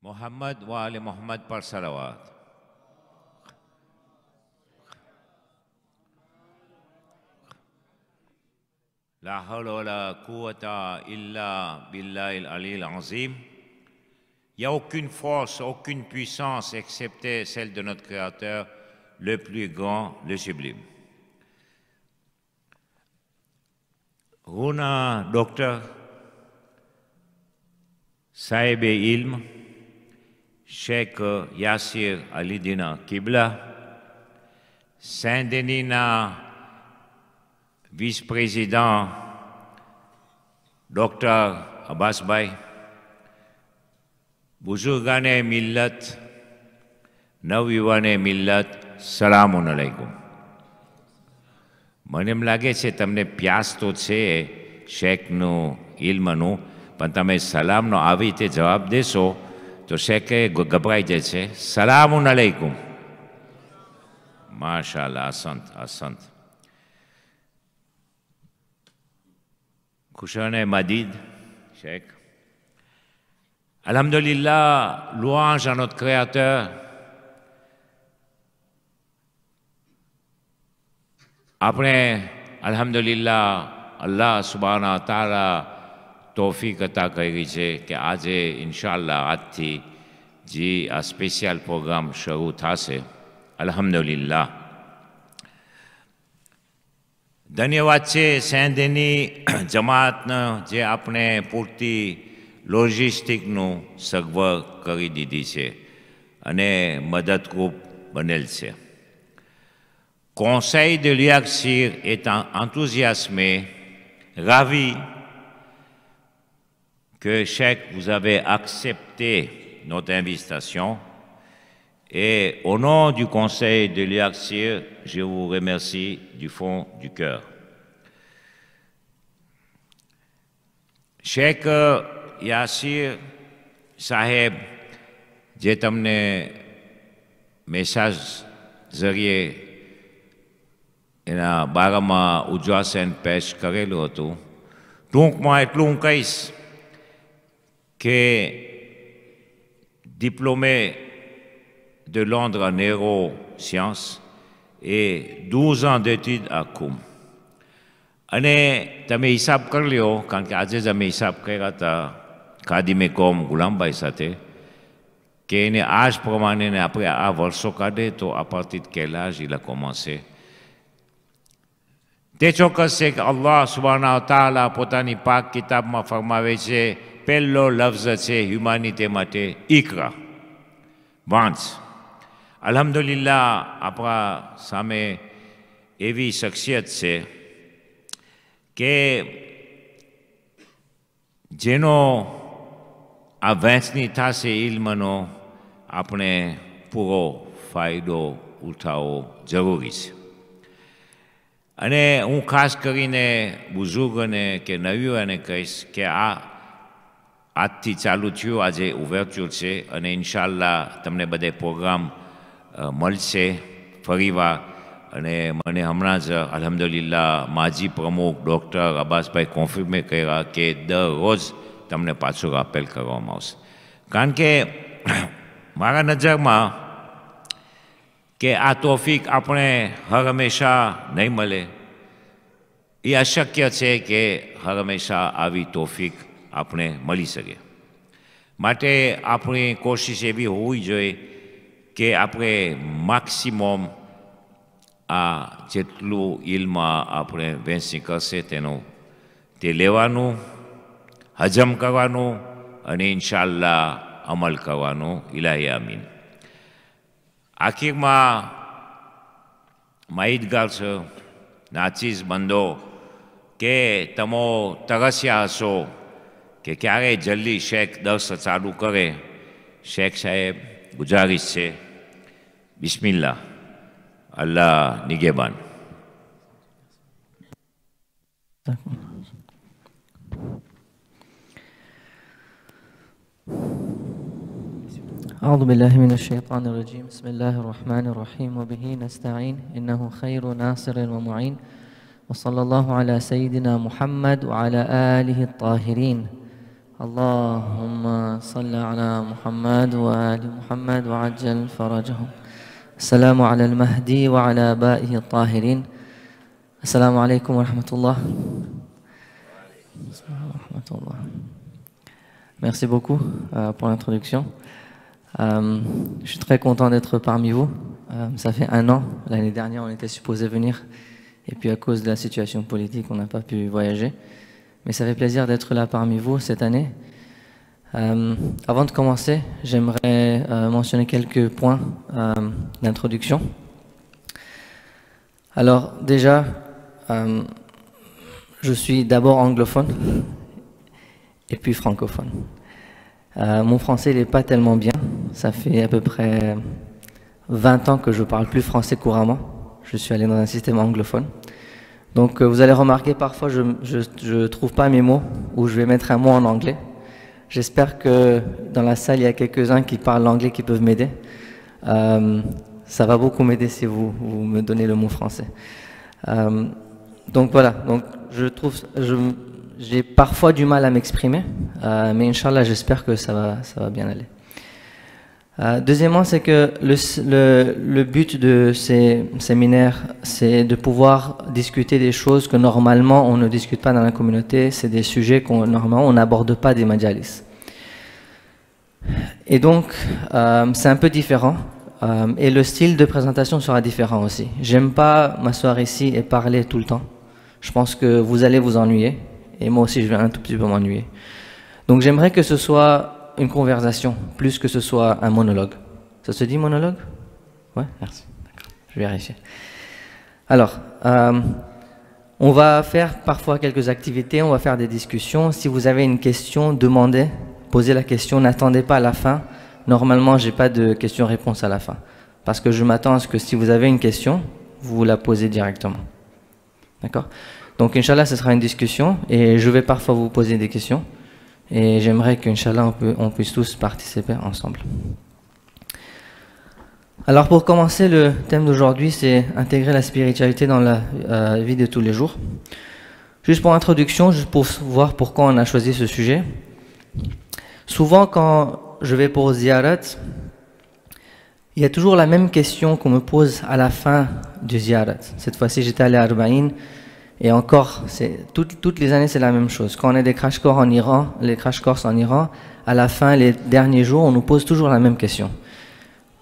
मोहम्मद व आले मोहम्मद पर सलावत। ला हौला वला कुव्वता इल्ला बिल्लाहिल अलील अज़ीम। Il n'y a aucune force, aucune puissance excepté celle de notre Créateur, le plus grand, le sublime. Runa Docteur Saïb Ilm, Cheikh Yassir Alidina Kibla, Saint-Denis vice-président Dr. Abbas Bhai, Buzurgane Millat, Navivane Millat, Salamun alaikum. મને એમ લાગે છે તમને પ્યાસ તો છે શેખનું ઇલ્મનું, પણ તમે સલામનો આવી રીતે જવાબ દેશો તો શેખે ગભરાઈ જાય છે. સલામુન અલૈકુમ. માશાઅલ્લાહ, અસંત અસંત. ખુશાને મદીદ Sheikh. Alhamdulillah, louange à notre Créateur. આપણે અલ્હમ્દુલિલ્લાહ અલ્લાહ સુબહાના તાલા તૌફીક અતા કરી છે કે આજે ઇન્શાઅલ્લાહ આજથી જે આ સ્પેશિયલ પ્રોગ્રામ શરૂ થશે. અલ્હમ્દુલિલ્લાહ. ધન્યવાદ છે સેંધની જમાતને જે આપણે પૂરતી લોજિસ્ટિકનું સગવડ કરી દીધી છે અને મદદરૂપ બનેલ છે. Conseil de l'Iaksir est enthousiasmé, ravi que Cheikh vous avez accepté notre invitation et au nom du Conseil de l'Iaksir, je vous remercie du fond du cœur. Cheikh Yassir Saheb, જે તમને મેસેજ જરીએ એના બારામાં ઉજ્વાસન પેશ કરેલું હતું. ટૂંકમાં એટલું હું કહીશ કે diplômé de Londres en neurosciences et 12 ans d'études à Qom. અને તમે હિસાબ કરી લ્યો, કારણ કે આજે જ અમે હિસાબ કર્યા હતા ખાદિમે કોમ ગુલામભાઈ સાથે, કે એને આ જ પ્રમાણે આપણે આ વર્ષો કાઢે તો à partir de quel âge il a commencé. તે ચોક્કસ છે કે અલ્લાહ સુબહાના તાલા પોતાની પાક કિતાબમાં ફરમાવે છે, પહેલો લફ્ઝ છે હ્યુમાનિટી માટે ઇકરા, વાંચ. અલ્હમ્દુલિલ્લાહ આપણા સામે એવી શખ્સિયત છે કે જેનો આ વહેંચણી થશે ઇલ્મનો આપણે પૂરો ફાયદો ઉઠાવવો જરૂરી છે. અને હું ખાસ કરીને બુઝુર્ગને કે નવીઓને કહીશ કે આ આજથી ચાલુ થયું, આજે ઓવરચ્યુર છે અને ઇન્શાઅલ્લાહ તમને બધે પ્રોગ્રામ મળશે ફરીવાર. અને મને હમણાં જ અલ્હમ્દુલિલ્લાહ માજી પ્રમુખ ડૉક્ટર અબ્બાસભાઈ કોન્ફર્મે કર્યા કે દરરોજ તમને પાછું અપીલ કરવામાં આવશે. કારણ કે મારા નજરમાં કે આ તોફીક આપણે હર હંમેશા નહીં મળે, એ અશક્ય છે કે હર હંમેશા આવી તોફીક આપણે મળી શકે. માટે આપણી કોશિશ એવી હોવી જોઈએ કે આપણે મેક્સિમમ આ જેટલું ઇલ્મ આપણે વહેંચી કરશે તે લેવાનું, હજમ કરવાનું અને ઇન્શાઅલ્લાહ અમલ કરવાનું. ઇલાહી આમીન. આખીરમાં માહિતગાર છો નાચીઝ બંધો કે તમો તરસ્યા હશો કે ક્યારે જલ્દી શેખ દર્સ ચાલુ કરે. શેખ સાહેબ ગુજારિશ છે, બિસ્મિલ્લાહ, અલ્લાહ નિગેબાન. أعوذ بالله من الشيطان الرجيم. بسم الله الرحمن الرحيم وبه نستعين إنه خير ناصر ومعين وصلى الله على سيدنا محمد وعلى آله الطاهرين. اللهم صل على محمد وآل محمد وعجل فرجهم. السلام على المهدي وعلى آبائه الطاهرين. السلام عليكم ورحمة الله. Merci beaucoup pour l'introduction. Je suis très content d'être parmi vous. Ça fait 1 an. L'année dernière, on était supposé venir. Et puis à cause de la situation politique, on n'a pas pu voyager. Mais ça fait plaisir d'être là parmi vous cette année. Avant de commencer, j'aimerais mentionner quelques points d'introduction. Alors déjà, je suis d'abord anglophone et puis francophone. Mon français n'est pas tellement bien. Ça fait à peu près 20 ans que je ne parle plus français couramment. Je suis allé dans un système anglophone. Donc vous allez remarquer parfois je ne trouve pas mes mots ou je vais mettre un mot en anglais. J'espère que dans la salle il y a quelques-uns qui parlent l'anglais qui peuvent m'aider. Ça va beaucoup m'aider si vous me donnez le mot français. Donc voilà, donc j'ai parfois du mal à m'exprimer, mais Inch'Allah j'espère que ça va bien aller. Deuxièmement, c'est que le but de ces séminaires, c'est de pouvoir discuter des choses que normalement on ne discute pas dans la communauté. C'est des sujets qu'on normalement on n'aborde pas des majalis. Et donc, c'est un peu différent. Et le style de présentation sera différent aussi. J'aime pas m'asseoir ici et parler tout le temps. Je pense que vous allez vous ennuyer. Et moi aussi, je vais un tout petit peu m'ennuyer. Donc, j'aimerais que ce soit une conversation, plus que ce soit un monologue. Ça se dit monologue? Ouais, merci. D'accord, je vais vérifier. Alors, on va faire parfois quelques activités, on va faire des discussions. Si vous avez une question, demandez, posez la question, n'attendez pas à la fin. Normalement, je n'ai pas de question-réponse à la fin. Parce que je m'attends à ce que si vous avez une question, vous la posez directement. D'accord? Donc, Inch'Allah, ce sera une discussion et je vais parfois vous poser des questions. Et j'aimerais qu'Inch'Allah, on puisse tous participer ensemble. Alors pour commencer, le thème d'aujourd'hui, c'est intégrer la spiritualité dans la vie de tous les jours. Juste pour introduction, juste pour voir pourquoi on a choisi ce sujet. Souvent, quand je vais pour ziyarat, il y a toujours la même question qu'on me pose à la fin du ziyarat. Cette fois-ci, j'étais allé à Arba'in. Et encore, toutes les années, c'est la même chose. Quand on a des crash courses en Iran, les crash courses en Iran, à la fin, les derniers jours, on nous pose toujours la même question.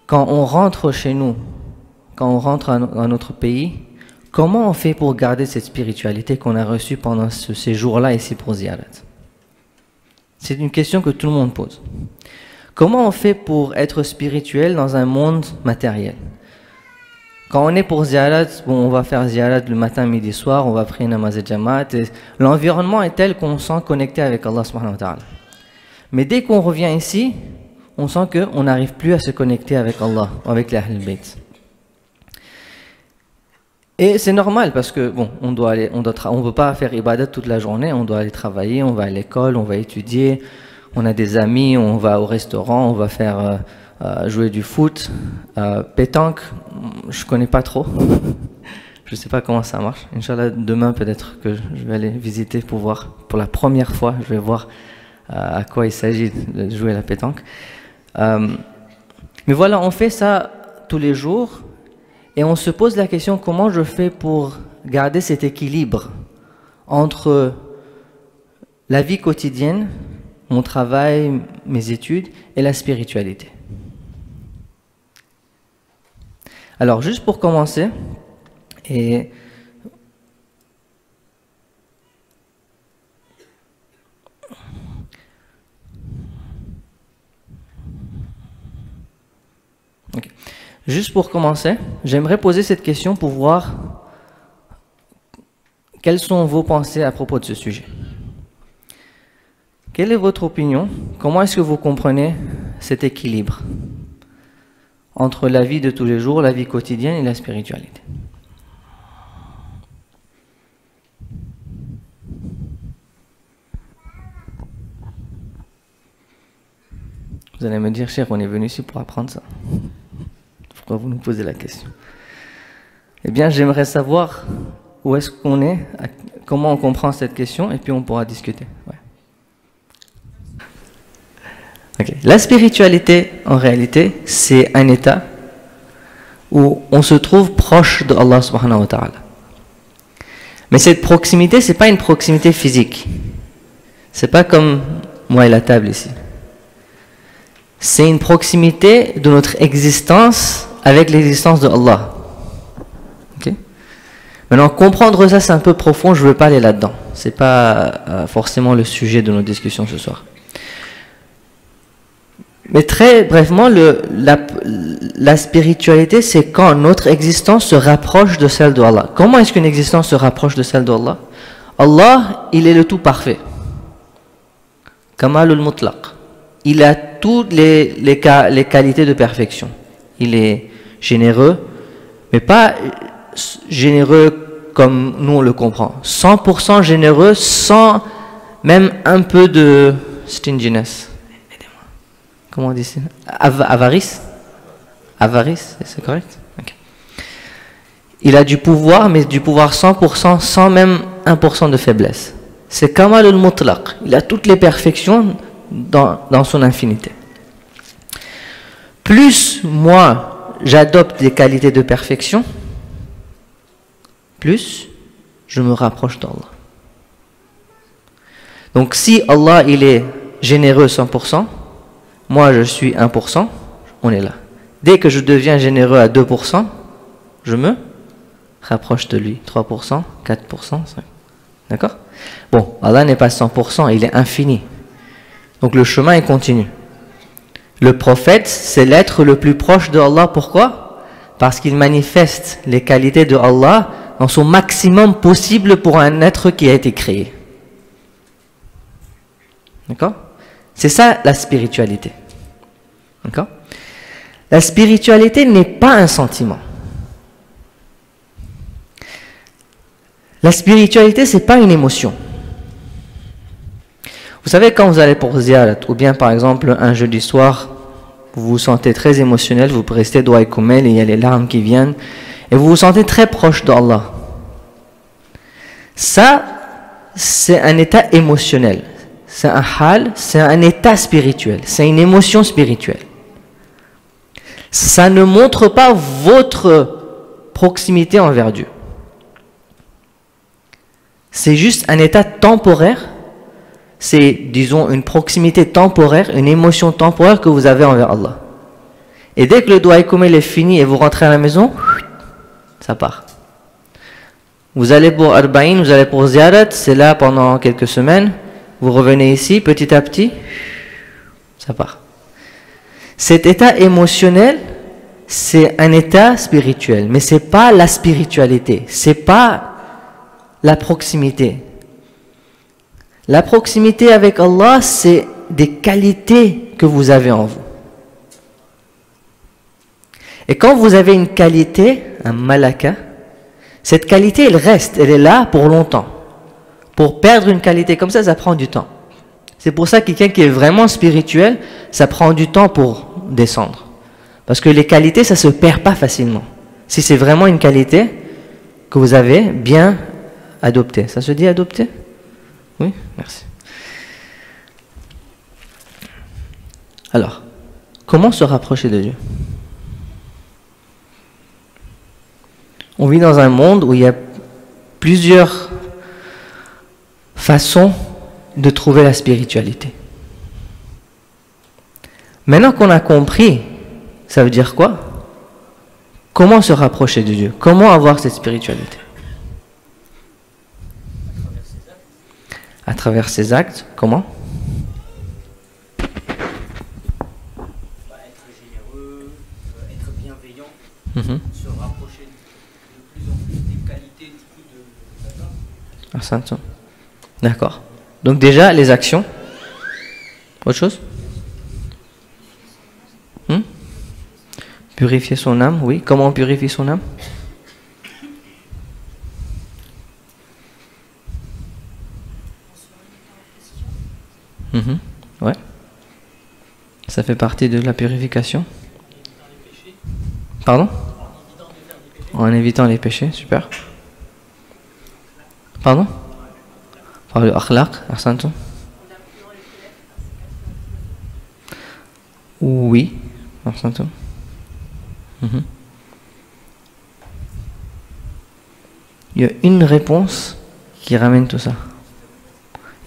Quand on rentre chez nous, quand on rentre dans notre pays, comment on fait pour garder cette spiritualité qu'on a reçue pendant ce séjour-là ici pour Ziyarat? C'est une question que tout le monde pose. Comment on fait pour être spirituel dans un monde matériel? Quand on est pour ziyarat, bon, on va faire ziyarat le matin, midi, soir, on va prier namaz et jamaat. L'environnement est tel qu'on se sent connecté avec Allah subhanahu wa ta'ala. Mais dès qu'on revient ici, on sent qu'on n'arrive plus à se connecter avec Allah, avec les Ahl al-Bayt. Et c'est normal parce que bon, on ne peut pas faire ibadat toute la journée, on doit aller travailler, on va à l'école, on va étudier, on a des amis, on va au restaurant, on va faire jouer du foot, pétanque, je connais pas trop, je sais pas comment ça marche. Inch'Allah, demain peut-être que je vais aller visiter pour voir, pour la première fois, je vais voir à quoi il s'agit de jouer la pétanque. Mais voilà, on fait ça tous les jours et on se pose la question comment je fais pour garder cet équilibre entre la vie quotidienne, mon travail, mes études et la spiritualité. Alors, juste pour commencer, et okay. Juste pour commencer, j'aimerais poser cette question pour voir quelles sont vos pensées à propos de ce sujet. Quelle est votre opinion? Comment est-ce que vous comprenez cet équilibre entre la vie de tous les jours, la vie quotidienne et la spiritualité? Vous allez me dire, cher, on est venu ici pour apprendre ça. Pourquoi vous nous posez la question? Eh bien, j'aimerais savoir où est-ce qu'on est, comment on comprend cette question, et puis on pourra discuter. Ouais. Ok. La spiritualité, en réalité, c'est un état où on se trouve proche de Allah subhanahu wa ta'ala. Mais cette proximité, c'est pas une proximité physique. C'est pas comme moi et la table ici. C'est une proximité de notre existence avec l'existence de Allah. Okay? Maintenant, comprendre ça, c'est un peu profond, je ne veux pas aller là-dedans. Ce n'est pas forcément le sujet de nos discussions ce soir. Mais très brièvement, la spiritualité, c'est quand notre existence se rapproche de celle de Allah. Comment est-ce qu'une existence se rapproche de celle d'Allah? Allah, il est le tout parfait. Kamalul mutlaq. Il a toutes les qualités de perfection. Il est généreux, mais pas généreux comme nous on le comprend. 100% généreux, sans même un peu de stinginess. Aidez-moi. Comment on dit ça? Avarice? Avarice, c'est correct? Okay. Il a du pouvoir, mais du pouvoir 100%, sans même 1% de faiblesse. C'est Kamal al-Mutlaq. Il a toutes les perfections dans son infinité. Plus moi j'adopte des qualités de perfection, plus je me rapproche d'Allah. Donc si Allah il est généreux 100%, moi je suis 1%, on est là. Dès que je deviens généreux à 2%, je me rapproche de lui. 3%, 4%, 5%. D'accord? Bon, Allah n'est pas 100%, il est infini. Donc le chemin est continu. Le prophète, c'est l'être le plus proche de Allah. Pourquoi? Parce qu'il manifeste les qualités de Allah dans son maximum possible pour un être qui a été créé. D'accord? C'est ça la spiritualité. D'accord? La spiritualité n'est pas un sentiment. La spiritualité, c'est pas une émotion. Vous savez, quand vous allez pour ziyarat, ou bien par exemple un jeudi soir, vous vous sentez très émotionnel, vous restez doigt et koumel, et il y a les larmes qui viennent, et vous vous sentez très proche d'Allah. Ça, c'est un état émotionnel. C'est un hal, c'est un état spirituel, c'est une émotion spirituelle. Ça ne montre pas votre proximité envers Dieu. C'est juste un état temporaire. C'est, disons, une proximité temporaire, une émotion temporaire que vous avez envers Allah. Et dès que le doigt koumel est fini et vous rentrez à la maison, ça part. Vous allez pour Arba'in, vous allez pour Ziyarat, c'est là pendant quelques semaines, vous revenez ici, petit à petit, ça part. Cet état émotionnel, c'est un état spirituel, mais ce n'est pas la spiritualité, ce n'est pas la proximité. La proximité avec Allah, c'est des qualités que vous avez en vous. Et quand vous avez une qualité, un malaka, cette qualité, elle reste, elle est là pour longtemps. Pour perdre une qualité comme ça prend du temps. C'est pour ça que quelqu'un qui est vraiment spirituel, ça prend du temps pour descendre. Parce que les qualités, ça ne se perd pas facilement. Si c'est vraiment une qualité que vous avez bien adoptée. Ça se dit adopter? Oui, merci. Alors, comment se rapprocher de Dieu? On vit dans un monde où il y a plusieurs façons de trouver la spiritualité. Maintenant qu'on a compris, ça veut dire quoi? Comment se rapprocher de Dieu? Comment avoir cette spiritualité? À travers ses actes, comment? Être généreux, être bienveillant, se rapprocher de plus en plus des qualités de Allah. D'accord. Donc déjà, les actions. Autre chose? Purifier son âme, oui. Comment on purifie son âme? Ouais. Ça fait partie de la purification. Pardon? En évitant les péchés, super. Pardon? Par le akhlaq, ahsantum. Oui. Ahsantum. Mhm. Il y a une réponse qui ramène tout ça.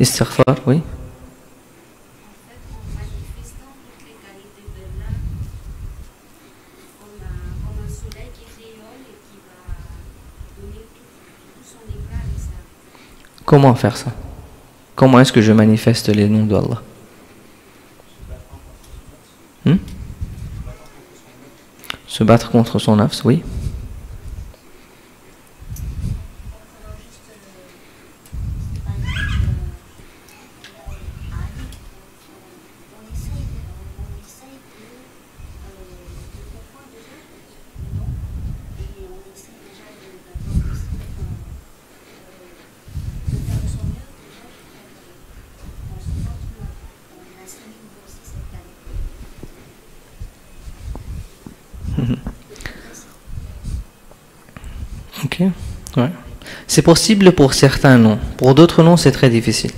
Istighfar, oui. Comment faire ça? Comment est-ce que je manifeste les noms d'Allah? Se battre contre son nafs, oui. Ok, ouais. C'est possible pour certains noms. Pour d'autres noms, c'est très difficile.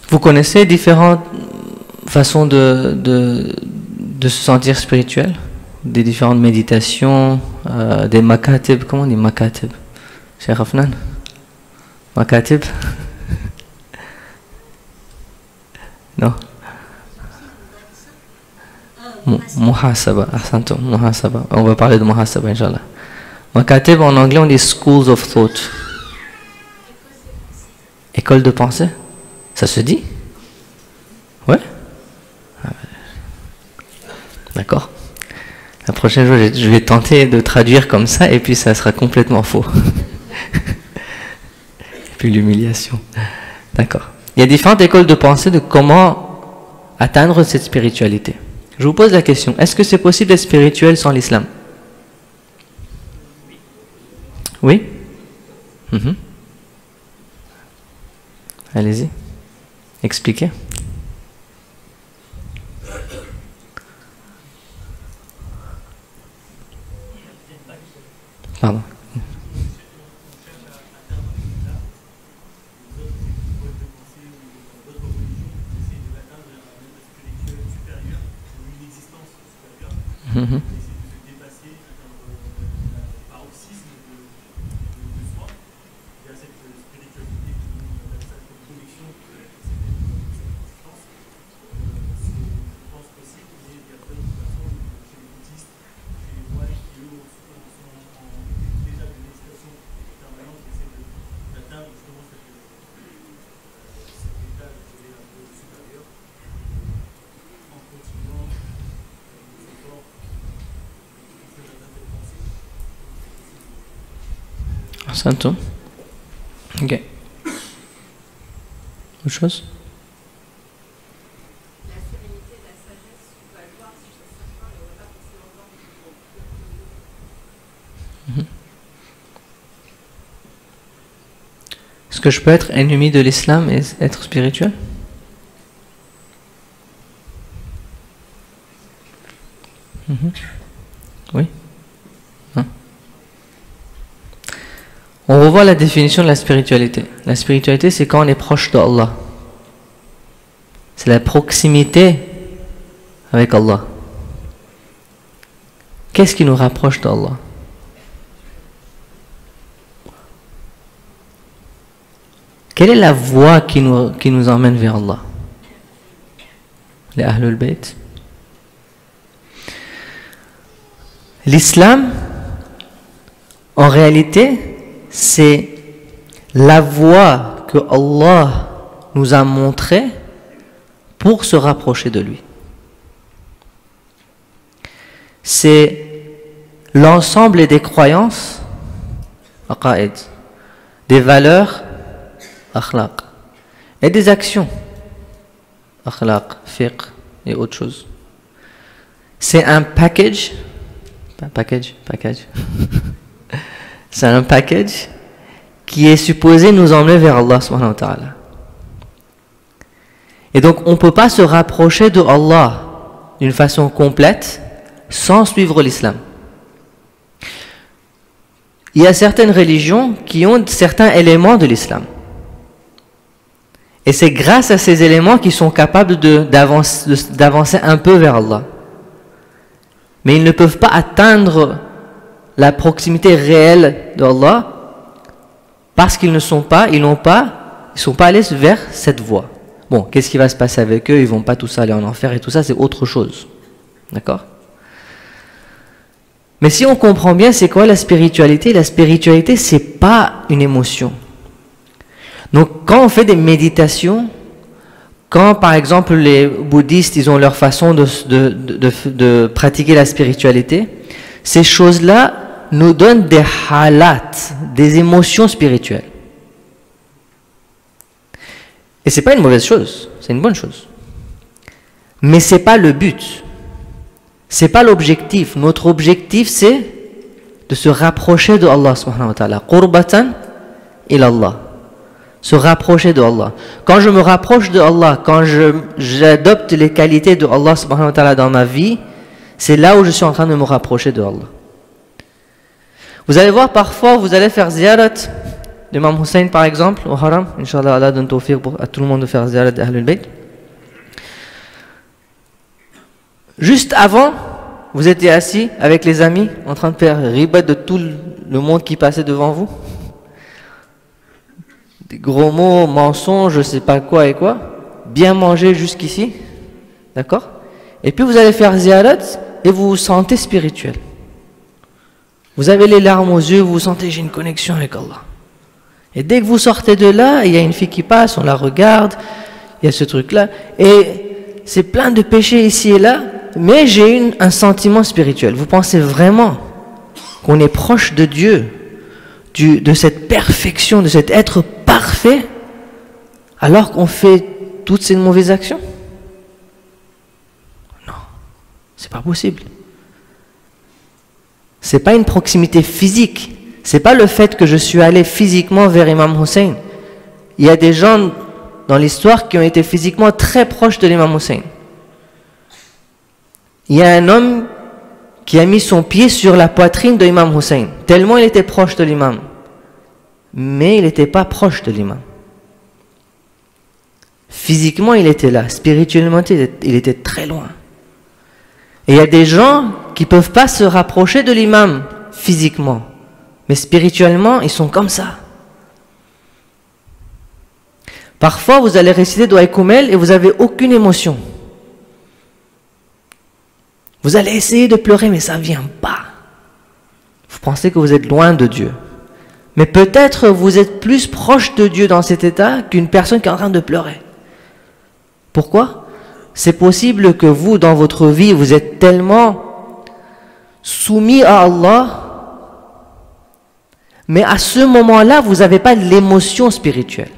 Vous connaissez différentes façons de se sentir spirituel? Des différentes méditations, des makatib. Comment on dit makatib? Cheikh Afnan? Makatib? Non. Muhasaba, ahsantum, muhasaba. On va parler de muhasaba, Inch'Allah. Makatib, en anglais, on dit schools of thought. École de pensée? Ça se dit? Ouais? D'accord. La prochaine fois, je vais tenter de traduire comme ça, et puis ça sera complètement faux. Et puis l'humiliation. D'accord. Il y a différentes écoles de pensée de comment atteindre cette spiritualité. Je vous pose la question, est-ce que c'est possible d'être spirituel sans l'islam? Oui? Allez-y. Expliquez. Pardon. Santo. Ok. Autre chose? Est-ce que je peux être ennemi de l'islam et être spirituel? Oui. Hein? On revoit la définition de la spiritualité. La spiritualité, c'est quand on est proche d'Allah. C'est la proximité avec Allah. Qu'est-ce qui nous rapproche d'Allah? Quelle est la voie qui nous emmène vers Allah? Les Ahlul Bayt. L'islam, en réalité, c'est la voie que Allah nous a montrée pour se rapprocher de lui. C'est l'ensemble des croyances, aqaïd, des valeurs, akhlaq, et des actions, akhlaq, fiqh et autre chose. C'est un package. C'est un package qui est supposé nous emmener vers Allah subhanahu wa ta'ala. Et donc on ne peut pas se rapprocher de Allah d'une façon complète sans suivre l'islam. il y a certaines religions qui ont certains éléments de l'islam. Et c'est grâce à ces éléments qu'ils sont capables d'avancer un peu vers Allah. Mais ils ne peuvent pas atteindre la proximité réelle d'Allah parce qu'ils ne sont pas, ils sont pas allés vers cette voie. Bon, qu'est-ce qui va se passer avec eux? Ils vont pas tous aller en enfer et tout ça, c'est autre chose. D'accord? Mais si on comprend bien c'est quoi la spiritualité c'est pas une émotion. Donc quand on fait des méditations, quand par exemple les bouddhistes ils ont leur façon de pratiquer la spiritualité, ces choses-là nous donnent des halats, des émotions spirituelles. Et c'est pas une mauvaise chose, c'est une bonne chose. Mais c'est pas le but. C'est pas l'objectif. Notre objectif c'est de se rapprocher de Allah subhanahu wa ta'ala. Qurbatan ila Allah. Se rapprocher de Allah. Quand je me rapproche de Allah, quand j'adopte les qualités de Allah subhanahu wa ta'ala dans ma vie, c'est là où je suis en train de me rapprocher de Allah. Vous allez voir parfois, vous allez faire ziyarat d'Imam Hussein par exemple, au haram, Inch'Allah Allah donne tawfiq à tout le monde de faire ziyarat d'Ahlul Bayt. Juste avant, vous étiez assis avec les amis, en train de faire ribat de tout le monde qui passait devant vous. Des gros mots, mensonges, je sais pas quoi et quoi. Bien manger jusqu'ici. D'accord? Et puis vous allez faire ziyarat et vous vous sentez spirituel. Vous avez les larmes aux yeux, vous sentez j'ai une connexion avec Allah. Et dès que vous sortez de là, il y a une fille qui passe, on la regarde, il y a ce truc-là. Et c'est plein de péchés ici et là, mais j'ai un sentiment spirituel. Vous pensez vraiment qu'on est proche de Dieu, de cette perfection, de cet être parfait, alors qu'on fait toutes ces mauvaises actions? Non, c'est pas possible. C'est pas une proximité physique. C'est pas le fait que je suis allé physiquement vers Imam Hussein. Il y a des gens dans l'histoire qui ont été physiquement très proches de l'imam Hussein. Il y a un homme qui a mis son pied sur la poitrine de l'imam Hussein, tellement il était proche de l'imam. Mais il n'était pas proche de l'imam. Physiquement, il était là. Spirituellement, il était très loin. Et il y a des gens qui ne peuvent pas se rapprocher de l'imam physiquement. Mais spirituellement, ils sont comme ça. Parfois, vous allez réciter Dua Kumel et vous n'avez aucune émotion. Vous allez essayer de pleurer, mais ça ne vient pas. Vous pensez que vous êtes loin de Dieu. Mais peut-être vous êtes plus proche de Dieu dans cet état qu'une personne qui est en train de pleurer. Pourquoi? C'est possible que vous, dans votre vie, vous êtes tellement soumis à Allah, mais à ce moment-là, vous n'avez pas l'émotion spirituelle.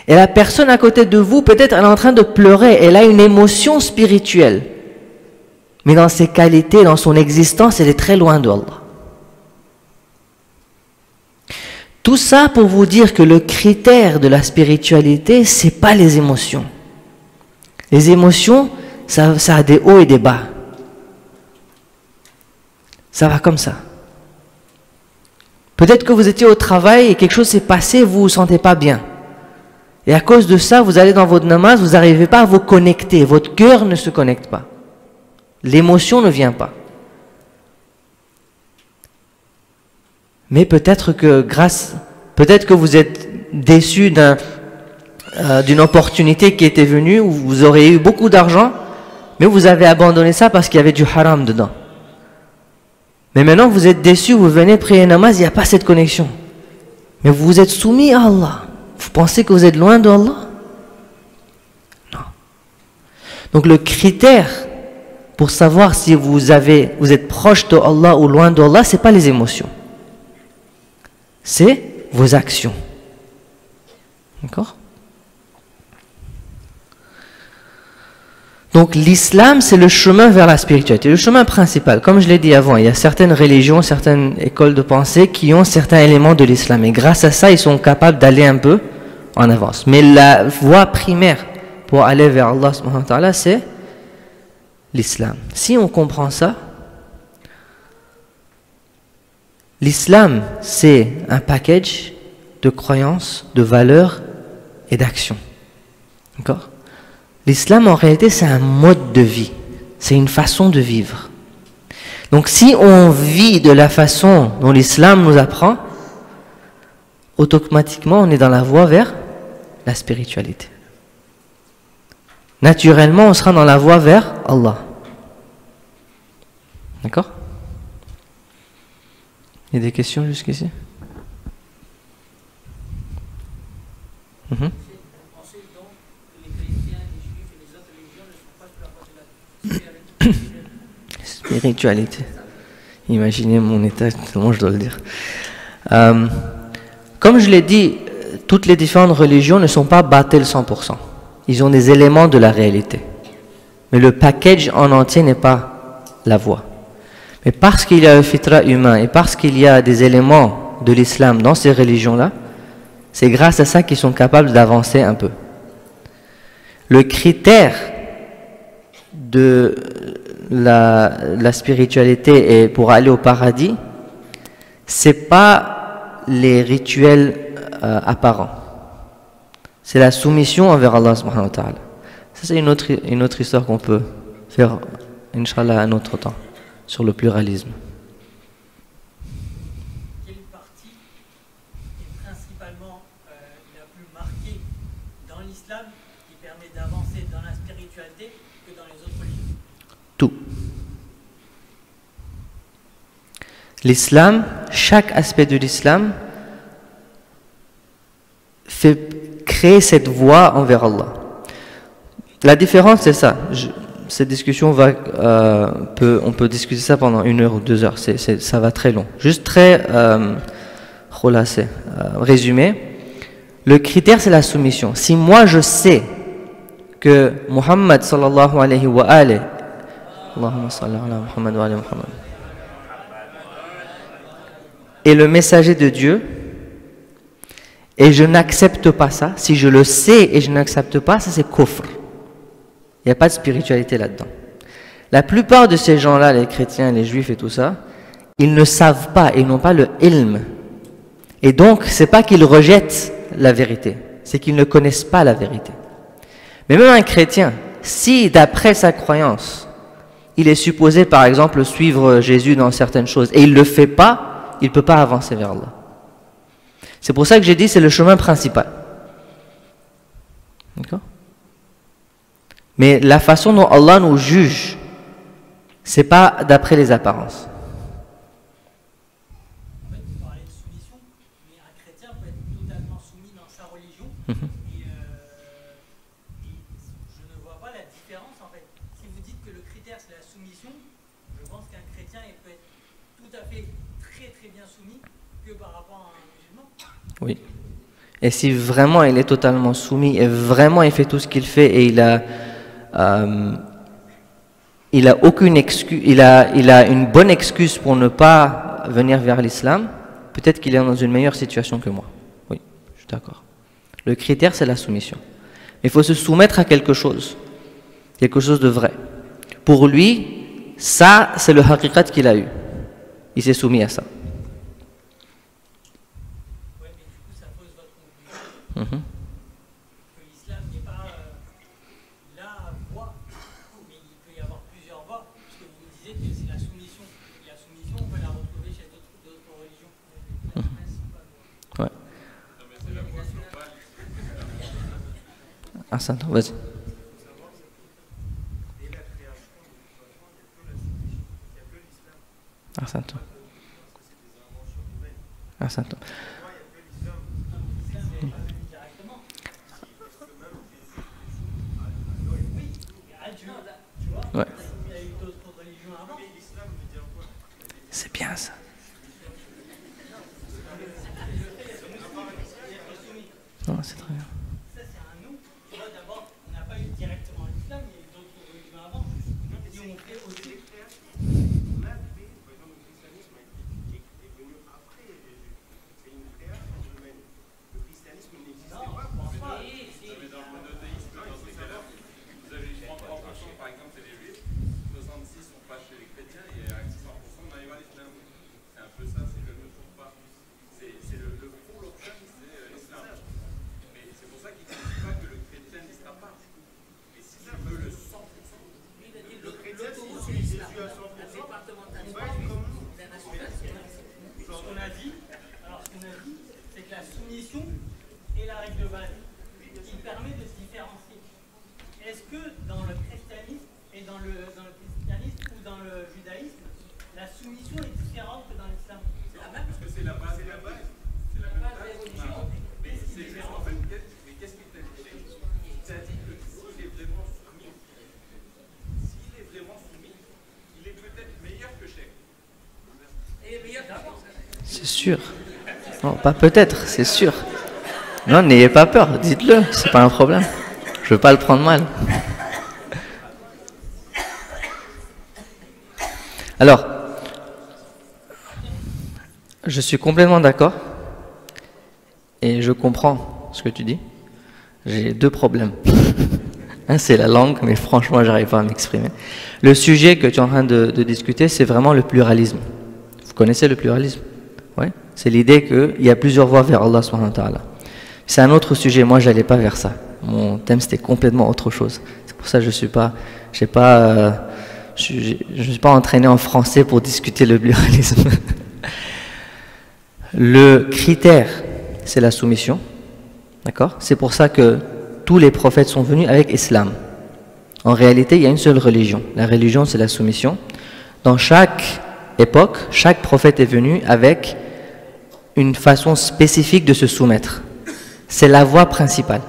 Et la personne à côté de vous, peut-être elle est en train de pleurer, elle a une émotion spirituelle. Mais dans ses qualités, dans son existence, elle est très loin d'Allah. Tout ça pour vous dire que le critère de la spiritualité, c'est pas les émotions. Les émotions, ça a des hauts et des bas. Ça va comme ça. Peut-être que vous étiez au travail et quelque chose s'est passé, vous vous sentez pas bien. Et à cause de ça, vous allez dans votre namaz, vous n'arrivez pas à vous connecter. Votre cœur ne se connecte pas. L'émotion ne vient pas. Mais peut-être que vous êtes déçu d'une opportunité qui était venue, où vous aurez eu beaucoup d'argent, mais vous avez abandonné ça parce qu'il y avait du haram dedans. Mais maintenant vous êtes déçu, vous venez prier namaz, il n'y a pas cette connexion. Mais vous vous êtes soumis à Allah. Vous pensez que vous êtes loin d'Allah? Non. Donc le critère pour savoir si vous êtes proche de Allah ou loin d'Allah, ce n'est pas les émotions. C'est vos actions. D'accord? Donc l'islam, c'est le chemin vers la spiritualité, le chemin principal. Comme je l'ai dit avant, il y a certaines religions, certaines écoles de pensée qui ont certains éléments de l'islam. Et grâce à ça, ils sont capables d'aller un peu en avance. Mais la voie primaire pour aller vers Allah subhanahu wa ta'ala, c'est l'islam. Si on comprend ça, L'islam, c'est un package de croyances, de valeurs et d'actions. D'accord? L'islam, en réalité, c'est un mode de vie. C'est une façon de vivre. Donc, si on vit de la façon dont l'islam nous apprend, automatiquement, on est dans la voie vers la spiritualité. Naturellement, on sera dans la voie vers Allah. D'accord? Il y a des questions jusqu'ici? Pensez donc que les chrétiens, les juifs et les autres religions ne sont pas sur la voie de la spiritualité. Imaginez mon état, tellement je dois le dire. Comme je l'ai dit, toutes les différentes religions ne sont pas battles 100%. Ils ont des éléments de la réalité. Mais le package en entier n'est pas la voie. Mais parce qu'il y a un fitra humain et parce qu'il y a des éléments de l'islam dans ces religions-là, c'est grâce à ça qu'ils sont capables d'avancer un peu. Le critère de la spiritualité et pour aller au paradis, c'est pas les rituels apparents. C'est la soumission envers Allah subhanahu wa ta'ala. Ça, c'est une autre histoire qu'on peut faire, Inch'Allah, un autre temps, sur le pluralisme. Quelle partie est principalement la plus marquée dans l'islam qui permet d'avancer dans la spiritualité que dans les autres religions? Tout. L'islam, chaque aspect de l'islam fait créer cette voie envers Allah. La différence, c'est ça. Cette discussion va, on peut discuter ça pendant 1 heure ou 2 heures. Ça va très long. Juste très résumé. Le critère, c'est la soumission. Si moi je sais que Muhammad sallallahu alayhi wa alayhi, Allahumma salli ala Muhammad wa ala Muhammad, est le messager de Dieu, et je n'accepte pas ça, si je le sais et je n'accepte pas, ça c'est kufr. Il n'y a pas de spiritualité là-dedans. La plupart de ces gens-là, les chrétiens, les juifs et tout ça, ils ne savent pas, ils n'ont pas le ilm. Et donc, c'est pas qu'ils rejettent la vérité, c'est qu'ils ne connaissent pas la vérité. Mais même un chrétien, si d'après sa croyance, il est supposé par exemple suivre Jésus dans certaines choses, et il ne le fait pas, il ne peut pas avancer vers Allah. C'est pour ça que j'ai dit c'est le chemin principal. D'accord? Mais la façon dont Allah nous juge, c'est pas d'après les apparences. En fait, vous parlez de soumission, mais un chrétien peut être totalement soumis dans sa religion. Et je ne vois pas la différence en fait. Si vous dites que le critère c'est la soumission, je pense qu'un chrétien il peut être tout à fait très bien soumis que par rapport à un musulman. Oui. Et si vraiment il est totalement soumis et vraiment il fait tout ce qu'il fait et il a aucune excuse, il a une bonne excuse pour ne pas venir vers l'islam, peut-être qu'il est dans une meilleure situation que moi. Oui, je suis d'accord. Le critère c'est la soumission. Il faut se soumettre à quelque chose de vrai. Pour lui, ça c'est le haqiqat qu'il a eu. Il s'est soumis à ça. Que l'islam n'est pas la voie, mais il peut y avoir plusieurs voies, puisque vous nous disiez que c'est la soumission. Et la soumission, on peut la retrouver chez d'autres religions. Ouais. Ah, ça, vas-y. Ah, ça, toi. Ah, ça, toi. Ouais. C'est bien ça. Non, c'est très bien. Ça, c'est un nous. Tu vois, d'abord, on n'a pas eu directement l'islam, il y a eu d'autres religions avant. Et on fait aussi. qu'on a dit, c'est que la soumission est la règle de base qui permet de se différencier. Est-ce que dans le christianisme et dans le christianisme ou dans le judaïsme, la soumission est différente que dans l'islam? C'est la même, parce que c'est la base. C'est la base. C'est la base de la religion. Mais c'est juste en fait, mais qu'est-ce qu'il t'a dit? Il t'a dit que s'il est vraiment soumis, il est peut-être meilleur que Cheikh. C'est sûr. Non, pas peut-être, c'est sûr. Non, n'ayez pas peur, dites-le, c'est pas un problème. Je veux pas le prendre mal. Alors, je suis complètement d'accord et je comprends ce que tu dis. J'ai deux problèmes. Un, c'est la langue, mais franchement, j'arrive pas à m'exprimer. Le sujet que tu es en train de discuter, c'est vraiment le pluralisme. Vous connaissez le pluralisme? Oui. C'est l'idée qu'il y a plusieurs voies vers Allah subhanahu wa ta'ala. C'est un autre sujet. Moi, j'allais pas vers ça. Mon thème, c'était complètement autre chose. C'est pour ça que je suis pas entraîné en français pour discuter le pluralisme. Le critère, c'est la soumission. D'accord? C'est pour ça que tous les prophètes sont venus avec l'islam. En réalité, il y a une seule religion. La religion, c'est la soumission. Dans chaque époque, chaque prophète est venu avec une façon spécifique de se soumettre. C'est la voie principale.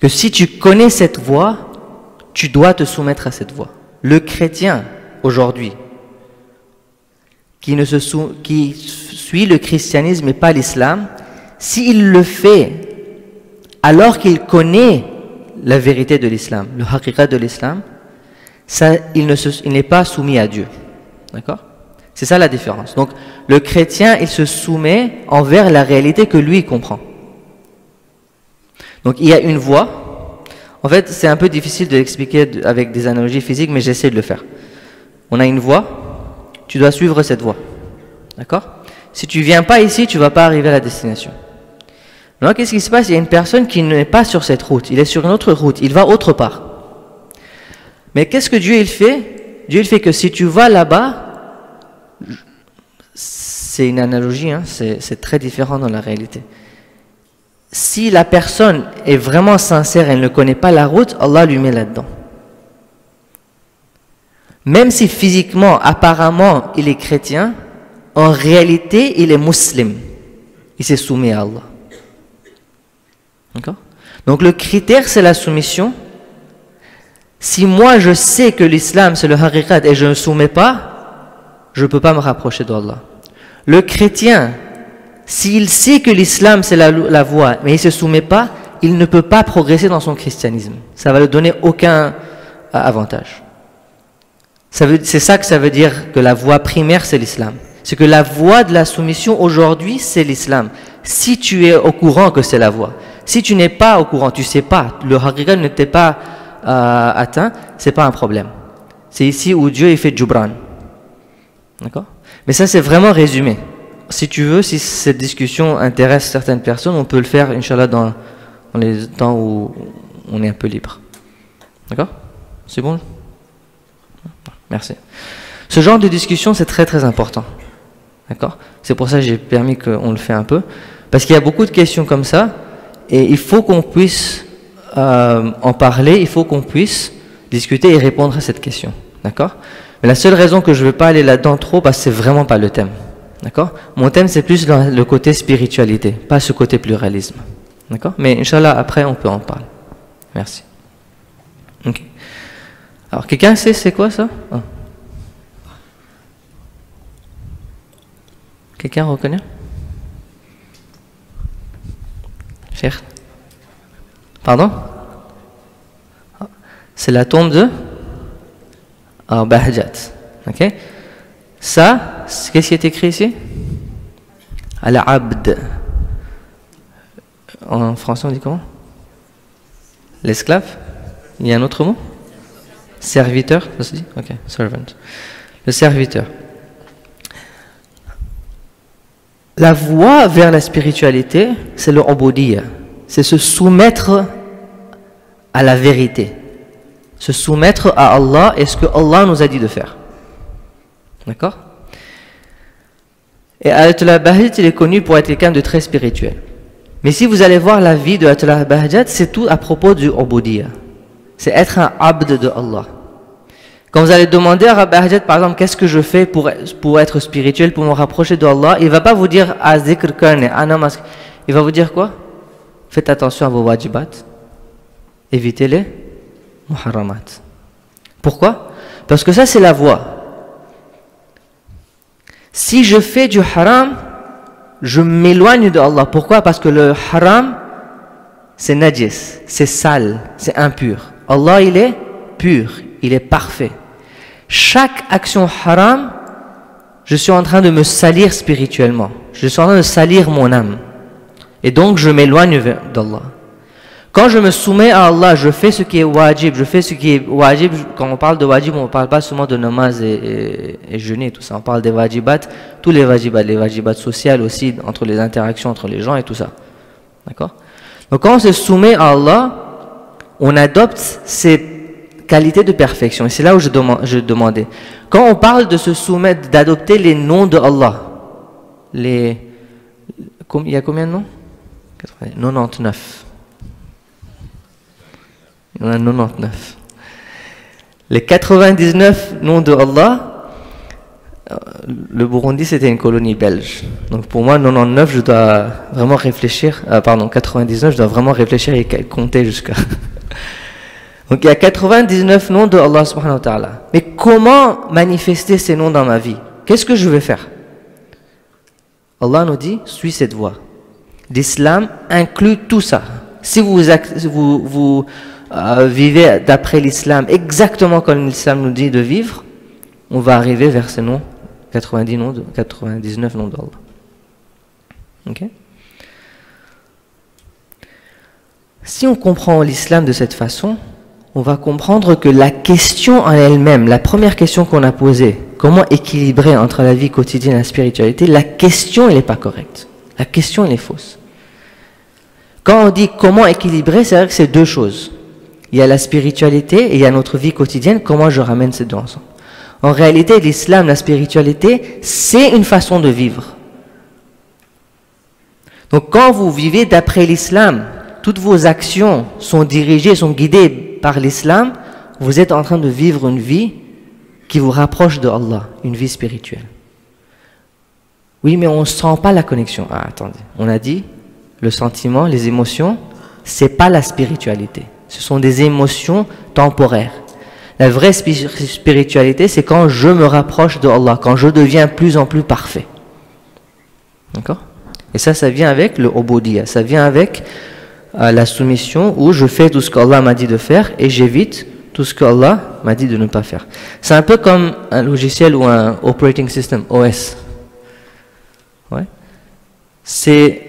Que si tu connais cette voie, tu dois te soumettre à cette voie. Le chrétien, aujourd'hui, qui suit le christianisme et pas l'islam, s'il le fait alors qu'il connaît la vérité de l'islam, le haqiqa de l'islam, il n'est pas soumis à Dieu. D'accord? C'est ça la différence. Donc, le chrétien, il se soumet envers la réalité que lui comprend. Donc, il y a une voie. En fait, c'est un peu difficile de l'expliquer avec des analogies physiques, mais j'essaie de le faire. On a une voie, tu dois suivre cette voie. D'accord? Si tu ne viens pas ici, tu ne vas pas arriver à la destination. Alors, qu'est-ce qui se passe? Il y a une personne qui n'est pas sur cette route, il est sur une autre route, il va autre part. Mais qu'est-ce que Dieu il fait? Dieu il fait que si tu vas là-bas, c'est une analogie, hein, c'est très différent dans la réalité. Si la personne est vraiment sincère, elle ne connaît pas la route, Allah lui met là-dedans. Même si physiquement, apparemment, il est chrétien, en réalité, il est musulman. Il s'est soumis à Allah. D'accord? Donc le critère, c'est la soumission. Si moi, je sais que l'islam, c'est le haqiqat et je ne me soumets pas, je ne peux pas me rapprocher d'Allah. Le chrétien, s'il sait que l'islam, c'est la voie, mais il ne se soumet pas, il ne peut pas progresser dans son christianisme. Ça va lui donner aucun avantage. C'est ça que ça veut dire que la voie primaire, c'est l'islam. C'est que la voie de la soumission aujourd'hui, c'est l'islam. Si tu es au courant que c'est la voie, si tu n'es pas au courant, tu ne sais pas, le haqiqa ne t'est pas atteint, ce n'est pas un problème. C'est ici où Dieu il fait Jubran. D'accord? Mais ça, c'est vraiment résumé. Si tu veux, si cette discussion intéresse certaines personnes, on peut le faire, Inch'Allah, dans les temps où on est un peu libre. D'accord? C'est bon? Merci. Ce genre de discussion, c'est très très important. D'accord? C'est pour ça que j'ai permis qu'on le fait un peu. Parce qu'il y a beaucoup de questions comme ça, et il faut qu'on puisse en parler, il faut qu'on puisse discuter et répondre à cette question. D'accord? Mais la seule raison que je ne veux pas aller là-dedans trop, parce que c'est vraiment pas le thème. D'accord? Mon thème, c'est plus le côté spiritualité, pas ce côté pluralisme. D'accord? Mais Inch'Allah, après, on peut en parler. Merci. Ok. Alors, quelqu'un sait c'est quoi ça? Oh. Quelqu'un reconnaît? Cher. Pardon? C'est la tombe de Bahjat. Ok? Ça, qu'est-ce qui est écrit ici? Al-Abd. En français, on dit comment? L'esclave? Il y a un autre mot? Serviteur, ça se dit? Ok, servant. Le serviteur. La voie vers la spiritualité, c'est le ubudiyya. C'est se soumettre à la vérité. Se soumettre à Allah et ce que Allah nous a dit de faire. D'accord? Et Ayatollah Bahjat, il est connu pour être quelqu'un de très spirituel. Mais si vous allez voir la vie de Ayatollah Bahjat, c'est tout à propos du ubudiyya. C'est être un abd de Allah. Quand vous allez demander à Rabbi Bahjat, par exemple, qu'est-ce que je fais pour être spirituel, pour me rapprocher de Allah, il ne va pas vous dire ah, zikr karne, ah, namask. Il va vous dire quoi? Faites attention à vos wajibat, évitez les muharramat. Pourquoi? Parce que ça, c'est la voie. Si je fais du haram, je m'éloigne de Allah. Pourquoi? Parce que le haram, c'est najis, c'est sale, c'est impur. Allah, il est pur, il est parfait. Chaque action haram, je suis en train de me salir spirituellement. Je suis en train de salir mon âme. Et donc, je m'éloigne d'Allah. Quand je me soumets à Allah, je fais ce qui est wajib. Je fais ce qui est wajib. Quand on parle de wajib, on ne parle pas seulement de namaz et jeûner, tout ça. On parle des wajibat, tous les wajibat sociales aussi, entre les interactions entre les gens et tout ça. D'accord? Donc, quand on se soumet à Allah, on adopte ces qualité de perfection. Et c'est là où je demandais. Quand on parle de se soumettre, d'adopter les noms de Allah, il y a combien de noms? 99. Il y en a 99. Les 99 noms de Allah, le Burundi c'était une colonie belge. Donc pour moi, 99, je dois vraiment réfléchir. 99, je dois vraiment réfléchir et compter jusqu'à. Donc il y a 99 noms de Allah subhanahu wa ta'ala. Mais comment manifester ces noms dans ma vie? Qu'est-ce que je vais faire? Allah nous dit, suis cette voie. L'islam inclut tout ça. Si vous vivez d'après l'islam, exactement comme l'islam nous dit de vivre, on va arriver vers ces noms, 99 noms d'Allah. Ok? Si on comprend l'islam de cette façon, on va comprendre que la question en elle-même, la première question qu'on a posée, comment équilibrer entre la vie quotidienne et la spiritualité, la question, elle n'est pas correcte. La question, elle est fausse. Quand on dit comment équilibrer, c'est vrai que c'est deux choses. Il y a la spiritualité et il y a notre vie quotidienne, comment je ramène ces deux ensemble. En réalité, l'islam, la spiritualité, c'est une façon de vivre. Donc quand vous vivez d'après l'islam, toutes vos actions sont dirigées, sont guidées par l'islam, vous êtes en train de vivre une vie qui vous rapproche de Allah, une vie spirituelle. Oui, mais on ne sent pas la connexion. Ah, attendez, on a dit, le sentiment, les émotions, c'est pas la spiritualité. Ce sont des émotions temporaires. La vraie spiritualité, c'est quand je me rapproche de Allah, quand je deviens plus en plus parfait. D'accord? Et ça vient avec le ubudiyya, ça vient avec la soumission où je fais tout ce qu'Allah m'a dit de faire et j'évite tout ce qu'Allah m'a dit de ne pas faire. C'est un peu comme un logiciel ou un operating system, OS. Ouais. C'est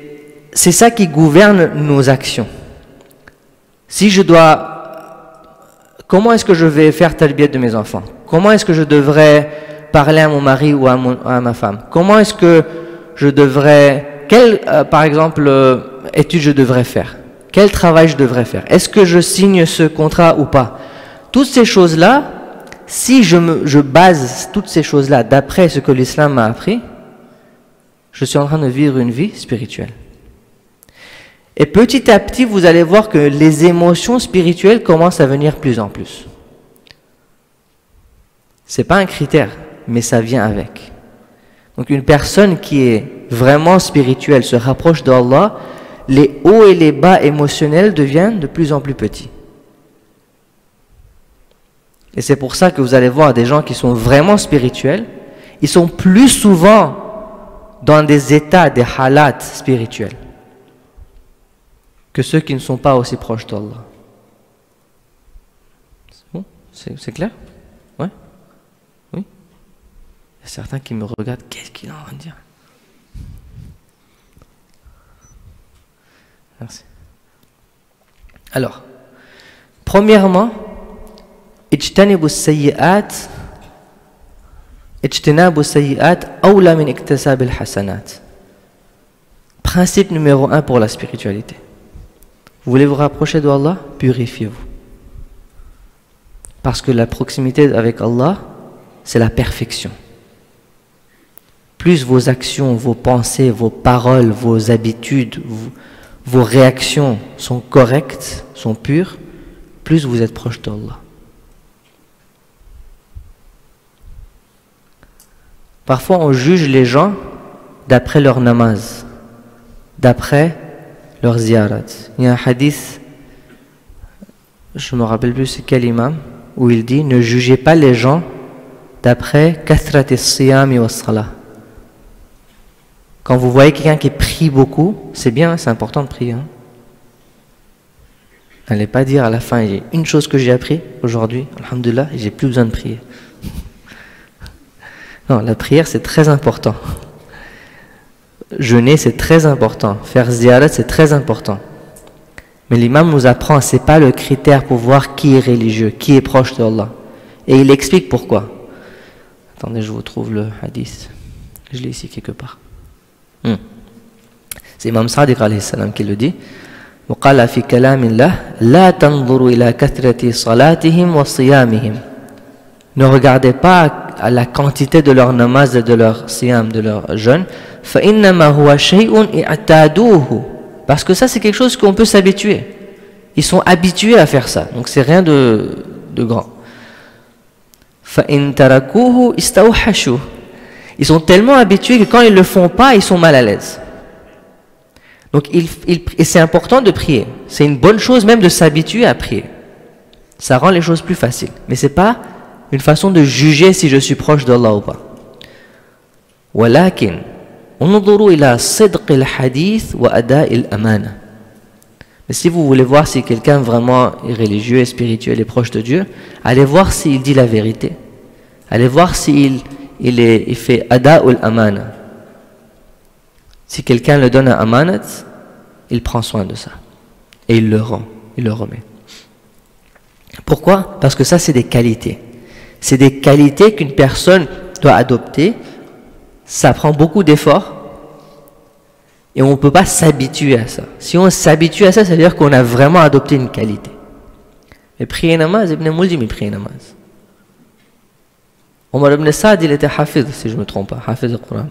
ça qui gouverne nos actions. Si je dois... Comment est-ce que je vais faire talbiyat de mes enfants? Comment est-ce que je devrais parler à mon mari ou à ma femme? Comment est-ce que je devrais... Quelle, par exemple, étude je devrais faire? Quel travail je devrais faire? Est-ce que je signe ce contrat ou pas? Toutes ces choses-là, si je base toutes ces choses-là d'après ce que l'islam m'a appris, je suis en train de vivre une vie spirituelle. Et petit à petit, vous allez voir que les émotions spirituelles commencent à venir plus en plus. Ce n'est pas un critère, mais ça vient avec. Donc une personne qui est vraiment spirituelle, se rapproche d'Allah, les hauts et les bas émotionnels deviennent de plus en plus petits. Et c'est pour ça que vous allez voir des gens qui sont vraiment spirituels, ils sont plus souvent dans des états, des halats spirituels, que ceux qui ne sont pas aussi proches d'Allah. C'est bon? C'est clair? Ouais? Oui? Il y a certains qui me regardent, qu'est-ce qu'il est en train de dire? Merci. Alors, premièrement, ijtanibu sayyi'at, ijtinabu sayyi'at awla min iktasab al-hasanat. Principe numéro 1 pour la spiritualité. Vous voulez vous rapprocher de Allah? Purifiez-vous. Parce que la proximité avec Allah, c'est la perfection. plus vos actions, vos pensées, vos paroles, vos habitudes, vos réactions sont correctes, sont pures, plus vous êtes proche d'Allah. Parfois, on juge les gens d'après leur namaz, d'après leur ziyarat. Il y a un hadith, je ne me rappelle plus c'est quel imam, où il dit « Ne jugez pas les gens d'après kathrat as-siyam wa as-salah ». Quand vous voyez quelqu'un qui prie beaucoup, c'est bien, c'est important de prier. N'allez pas dire à la fin, j'ai une chose que j'ai appris aujourd'hui, alhamdoulilah, et j'ai plus besoin de prier. Non, la prière c'est très important. Jeûner c'est très important. Faire ziyarat c'est très important. Mais l'imam nous apprend, c'est pas le critère pour voir qui est religieux, qui est proche d'Allah. Et il explique pourquoi. Attendez, je vous trouve le hadith. Je l'ai ici quelque part. C'est Imam Sadiq alayhi salam qui le dit. وقال في كلام الله لا تنظروا إلى كثرة صلاتهم وصيامهم. Ne regardez pas à la quantité de leur namaz et de leur siyam, de leur jeûne. فإنما هو شيء اعتادوه. Parce que ça c'est quelque chose qu'on peut s'habituer. Ils sont habitués à faire ça. Donc c'est rien de grand. فإن تركوه استوحشوا. Ils sont tellement habitués que quand ils ne le font pas, ils sont mal à l'aise. Donc et c'est important de prier. C'est une bonne chose même de s'habituer à prier. Ça rend les choses plus faciles. Mais ce n'est pas une façon de juger si je suis proche d'Allah ou pas. ولكن انظروا إلى صدق الحديث وأداء الأمانة. Mais si vous voulez voir si quelqu'un vraiment est religieux et spirituel et proche de Dieu, allez voir s'il dit la vérité. Allez voir s'il fait ada'ul amana. Si quelqu'un le donne un amanat, il prend soin de ça. Et il le rend, il le remet. Pourquoi? Parce que ça, c'est des qualités. C'est des qualités qu'une personne doit adopter. Ça prend beaucoup d'efforts. Et on ne peut pas s'habituer à ça. Si on s'habitue à ça, ça veut dire qu'on a vraiment adopté une qualité. Mais prier namaz, Ibn Muldim, il priait namaz. Omar ibn Saad, il était hafiz, si je ne me trompe pas, hafiz du Coran.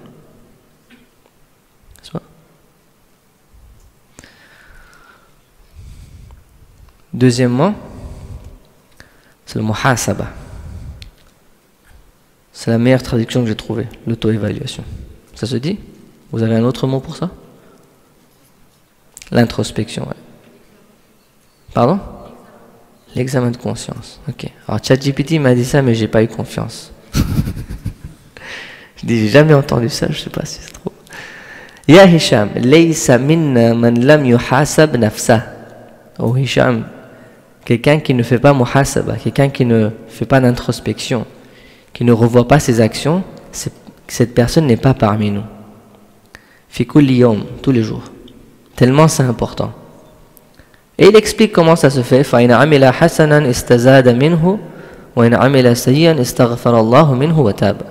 Deuxièmement, c'est le muhasaba. C'est la meilleure traduction que j'ai trouvée, l'auto-évaluation. Ça se dit? Vous avez un autre mot pour ça? L'introspection, ouais. Pardon? L'examen de conscience. Ok. Alors ChatGPT m'a dit ça, mais j'ai pas eu confiance. Je dis, j'ai jamais entendu ça, je sais pas si c'est trop. Ya Hisham, laysa minna man lam yuhasab nafsa. Oh Hisham, quelqu'un qui ne fait pas muhasaba, quelqu'un qui ne fait pas d'introspection, qui ne revoit pas ses actions, cette personne n'est pas parmi nous. Fi kulli yawm, tous les jours. Tellement c'est important. Et il explique comment ça se fait. فَإِنْ عَمِلَ حَسَنًا اسْتَزَادَ مِنْهُ وَإِنْ عَمِلَ سَيِّئًا اسْتَغْفَرَ اللَّهُ مِنْهُ وَتَابَ.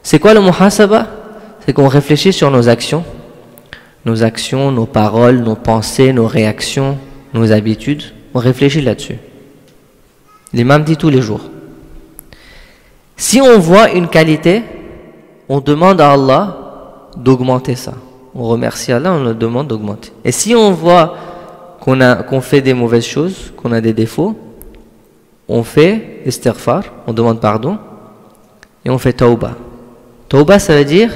C'est quoi le muhasaba? C'est qu'on réfléchit sur nos actions, nos paroles, nos pensées, nos réactions, nos habitudes. On réfléchit là-dessus. L'imam dit tous les jours. Si on voit une qualité, on demande à Allah d'augmenter ça. On remercie Allah, on le demande d'augmenter. Et si on voit qu'on fait des mauvaises choses, qu'on a des défauts, on fait istighfar, on demande pardon, et on fait tauba. Tauba, ça veut dire,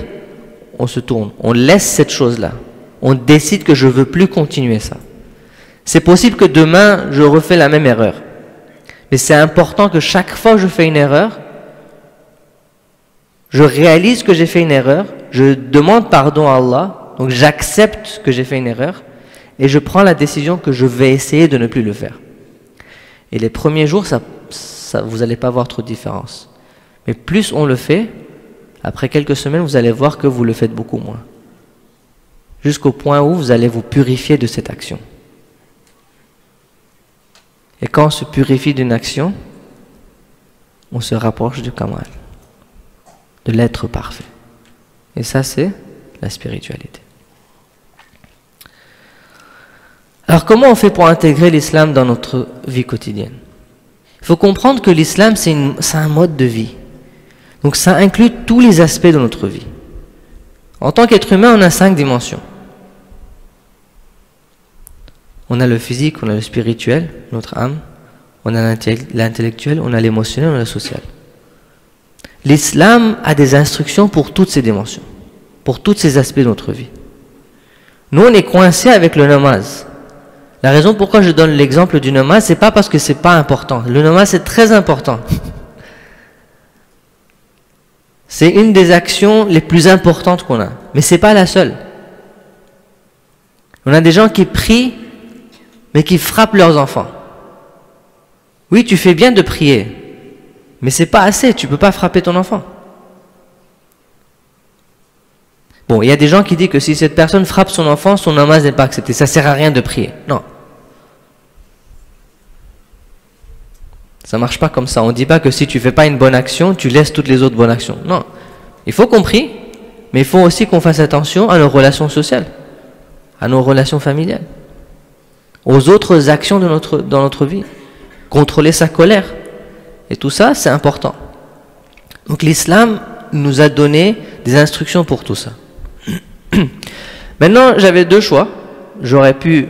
on se tourne, on laisse cette chose-là. On décide que je ne veux plus continuer ça. C'est possible que demain, je refais la même erreur. Mais c'est important que chaque fois que je fais une erreur, je réalise que j'ai fait une erreur, je demande pardon à Allah, donc j'accepte que j'ai fait une erreur, et je prends la décision que je vais essayer de ne plus le faire. Et les premiers jours, vous n'allez pas voir trop de différence. Mais plus on le fait, après quelques semaines, vous allez voir que vous le faites beaucoup moins. Jusqu'au point où vous allez vous purifier de cette action. Et quand on se purifie d'une action, on se rapproche du kamal, de l'être parfait. Et ça, c'est la spiritualité. Alors, comment on fait pour intégrer l'islam dans notre vie quotidienne? Il faut comprendre que l'islam, c'est un mode de vie. Donc, ça inclut tous les aspects de notre vie. En tant qu'être humain, on a 5 dimensions. On a le physique, on a le spirituel, notre âme, on a l'intellectuel, on a l'émotionnel, on a le social. L'islam a des instructions pour toutes ces dimensions, pour tous ces aspects de notre vie. Nous, on est coincés avec le namaz. La raison pourquoi je donne l'exemple du namaz, c'est pas parce que c'est pas important. Le namaz, c'est très important. C'est une des actions les plus importantes qu'on a, mais c'est pas la seule. On a des gens qui prient, mais qui frappent leurs enfants. Oui, tu fais bien de prier, mais c'est pas assez, tu peux pas frapper ton enfant. Bon, il y a des gens qui disent que si cette personne frappe son enfant, son namaz n'est pas accepté, ça sert à rien de prier. Non. Ça marche pas comme ça. On dit pas que si tu fais pas une bonne action, tu laisses toutes les autres bonnes actions. Non. Il faut qu'on prie, mais il faut aussi qu'on fasse attention à nos relations sociales, à nos relations familiales, aux autres actions de dans notre vie. Contrôler sa colère. Et tout ça, c'est important. Donc l'islam nous a donné des instructions pour tout ça. Maintenant, j'avais 2 choix. J'aurais pu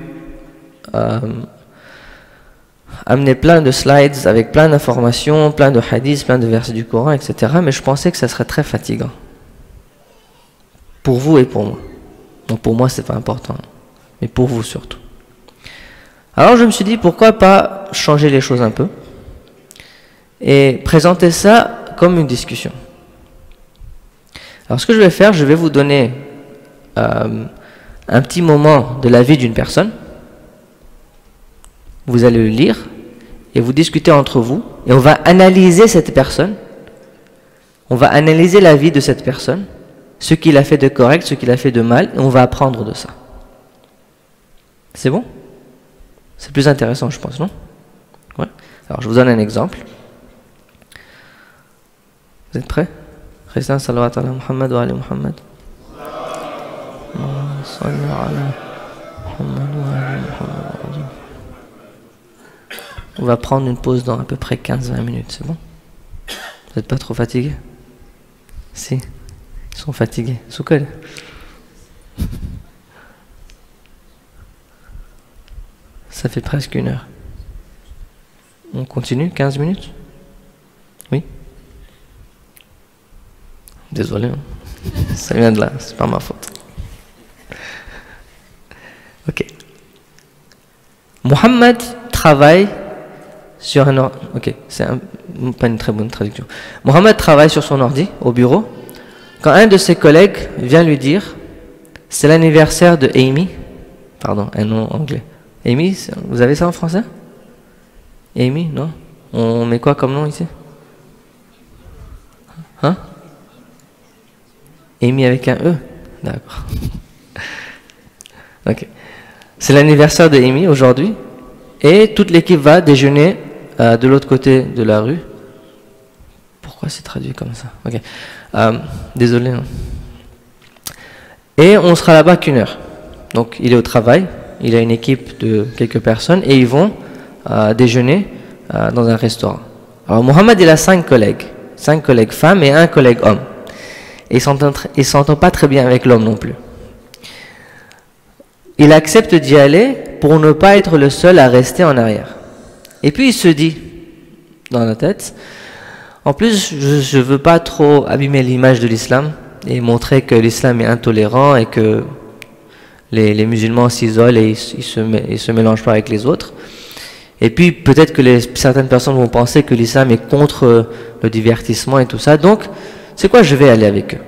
amener plein de slides avec plein d'informations, plein de hadiths, plein de versets du Coran, etc. Mais je pensais que ça serait très fatigant. Pour vous et pour moi. Donc pour moi, c'est pas important. Mais pour vous surtout. Alors je me suis dit, pourquoi pas changer les choses un peu et présenter ça comme une discussion. Alors ce que je vais faire, je vais vous donner un petit moment de la vie d'une personne. Vous allez le lire et vous discutez entre vous et on va analyser cette personne. On va analyser la vie de cette personne, ce qu'il a fait de correct, ce qu'il a fait de mal, et on va apprendre de ça. C'est bon ? C'est plus intéressant, je pense, non? Ouais. Alors, je vous donne un exemple. Vous êtes prêts? Christian, salawat ala Muhammad wa ali Muhammad. On va prendre une pause dans à peu près 15-20 minutes, c'est bon? Vous n'êtes pas trop fatigués? Si, ils sont fatigués. Soukal. Ça fait presque 1 heure. On continue, 15 minutes? Oui? Désolé, hein. Ça vient de là, c'est pas ma faute. Ok. Mohammed travaille sur un ordi. Ok, c'est pas une très bonne traduction. Mohammed travaille sur son ordi au bureau. Quand un de ses collègues vient lui dire, c'est l'anniversaire de Amy, pardon, un nom anglais. Amy, vous avez ça en français? Amy, non? On met quoi comme nom ici? Hein? Amy avec un E? D'accord. Ok. C'est l'anniversaire de Amy aujourd'hui et toute l'équipe va déjeuner de l'autre côté de la rue. Pourquoi c'est traduit comme ça? Ok. Désolé. Hein. Et on sera là-bas qu'1 heure. Donc il est au travail, il a une équipe de quelques personnes et ils vont déjeuner dans un restaurant. Alors Mohammed il a 5 collègues femmes et 1 collègue homme. Et il s'entend pas très bien avec l'homme non plus. Il accepte d'y aller pour ne pas être le seul à rester en arrière. Et puis il se dit, dans la tête, en plus je ne veux pas trop abîmer l'image de l'islam et montrer que l'islam est intolérant et que les musulmans s'isolent et ils se mélangent pas avec les autres. Et puis peut-être que certaines personnes vont penser que l'islam est contre le divertissement et tout ça. Donc, c'est quoi, je vais aller avec eux.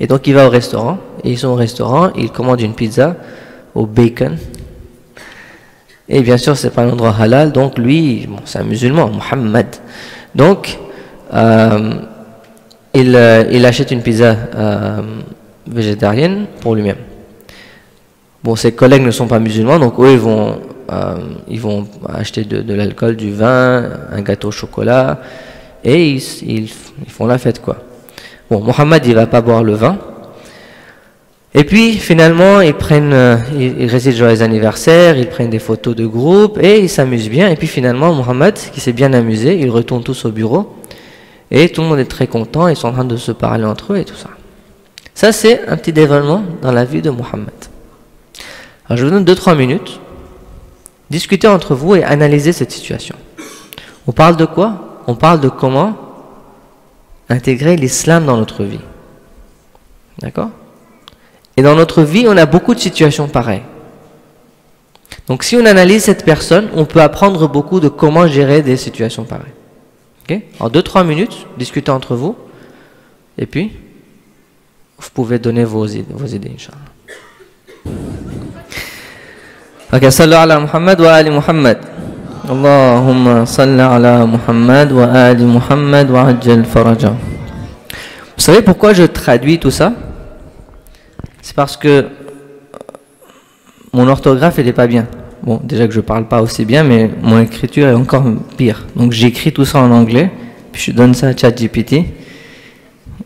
Et donc il va au restaurant, et ils sont au restaurant, il commande une pizza au bacon. Et bien sûr, c'est pas un endroit halal, donc lui, bon, c'est un musulman, Mohammed. Donc, il achète une pizza végétarienne pour lui-même. Bon, ses collègues ne sont pas musulmans, donc eux, ils vont acheter de l'alcool, du vin, un gâteau au chocolat, et ils font la fête, quoi. Bon, Mohammed, il va pas boire le vin. Et puis, finalement, ils récitent joyeux anniversaire, ils prennent des photos de groupe, et ils s'amusent bien. Et puis, finalement, Mohammed, qui s'est bien amusé, ils retournent tous au bureau, et tout le monde est très content, ils sont en train de se parler entre eux et tout ça. Ça, c'est un petit développement dans la vie de Mohammed. Alors, je vous donne 2-3 minutes. Discutez entre vous et analysez cette situation. On parle de quoi? On parle de comment intégrer l'islam dans notre vie. D'accord? Et dans notre vie, on a beaucoup de situations pareilles. Donc, si on analyse cette personne, on peut apprendre beaucoup de comment gérer des situations pareilles. Ok? En 2-3 minutes, discutez entre vous. Et puis, vous pouvez donner vos idées, Inch'Allah. Ok, sallu ala Muhammad wa ali Muhammad. Allahumma salli ala Muhammad wa ali Muhammad wa ajjal faraja. Vous savez pourquoi je traduis tout ça? C'est parce que mon orthographe, elle n'est pas bien. Bon, déjà que je parle pas aussi bien, mais mon écriture est encore pire. Donc j'écris tout ça en anglais, puis je donne ça à ChatGPT,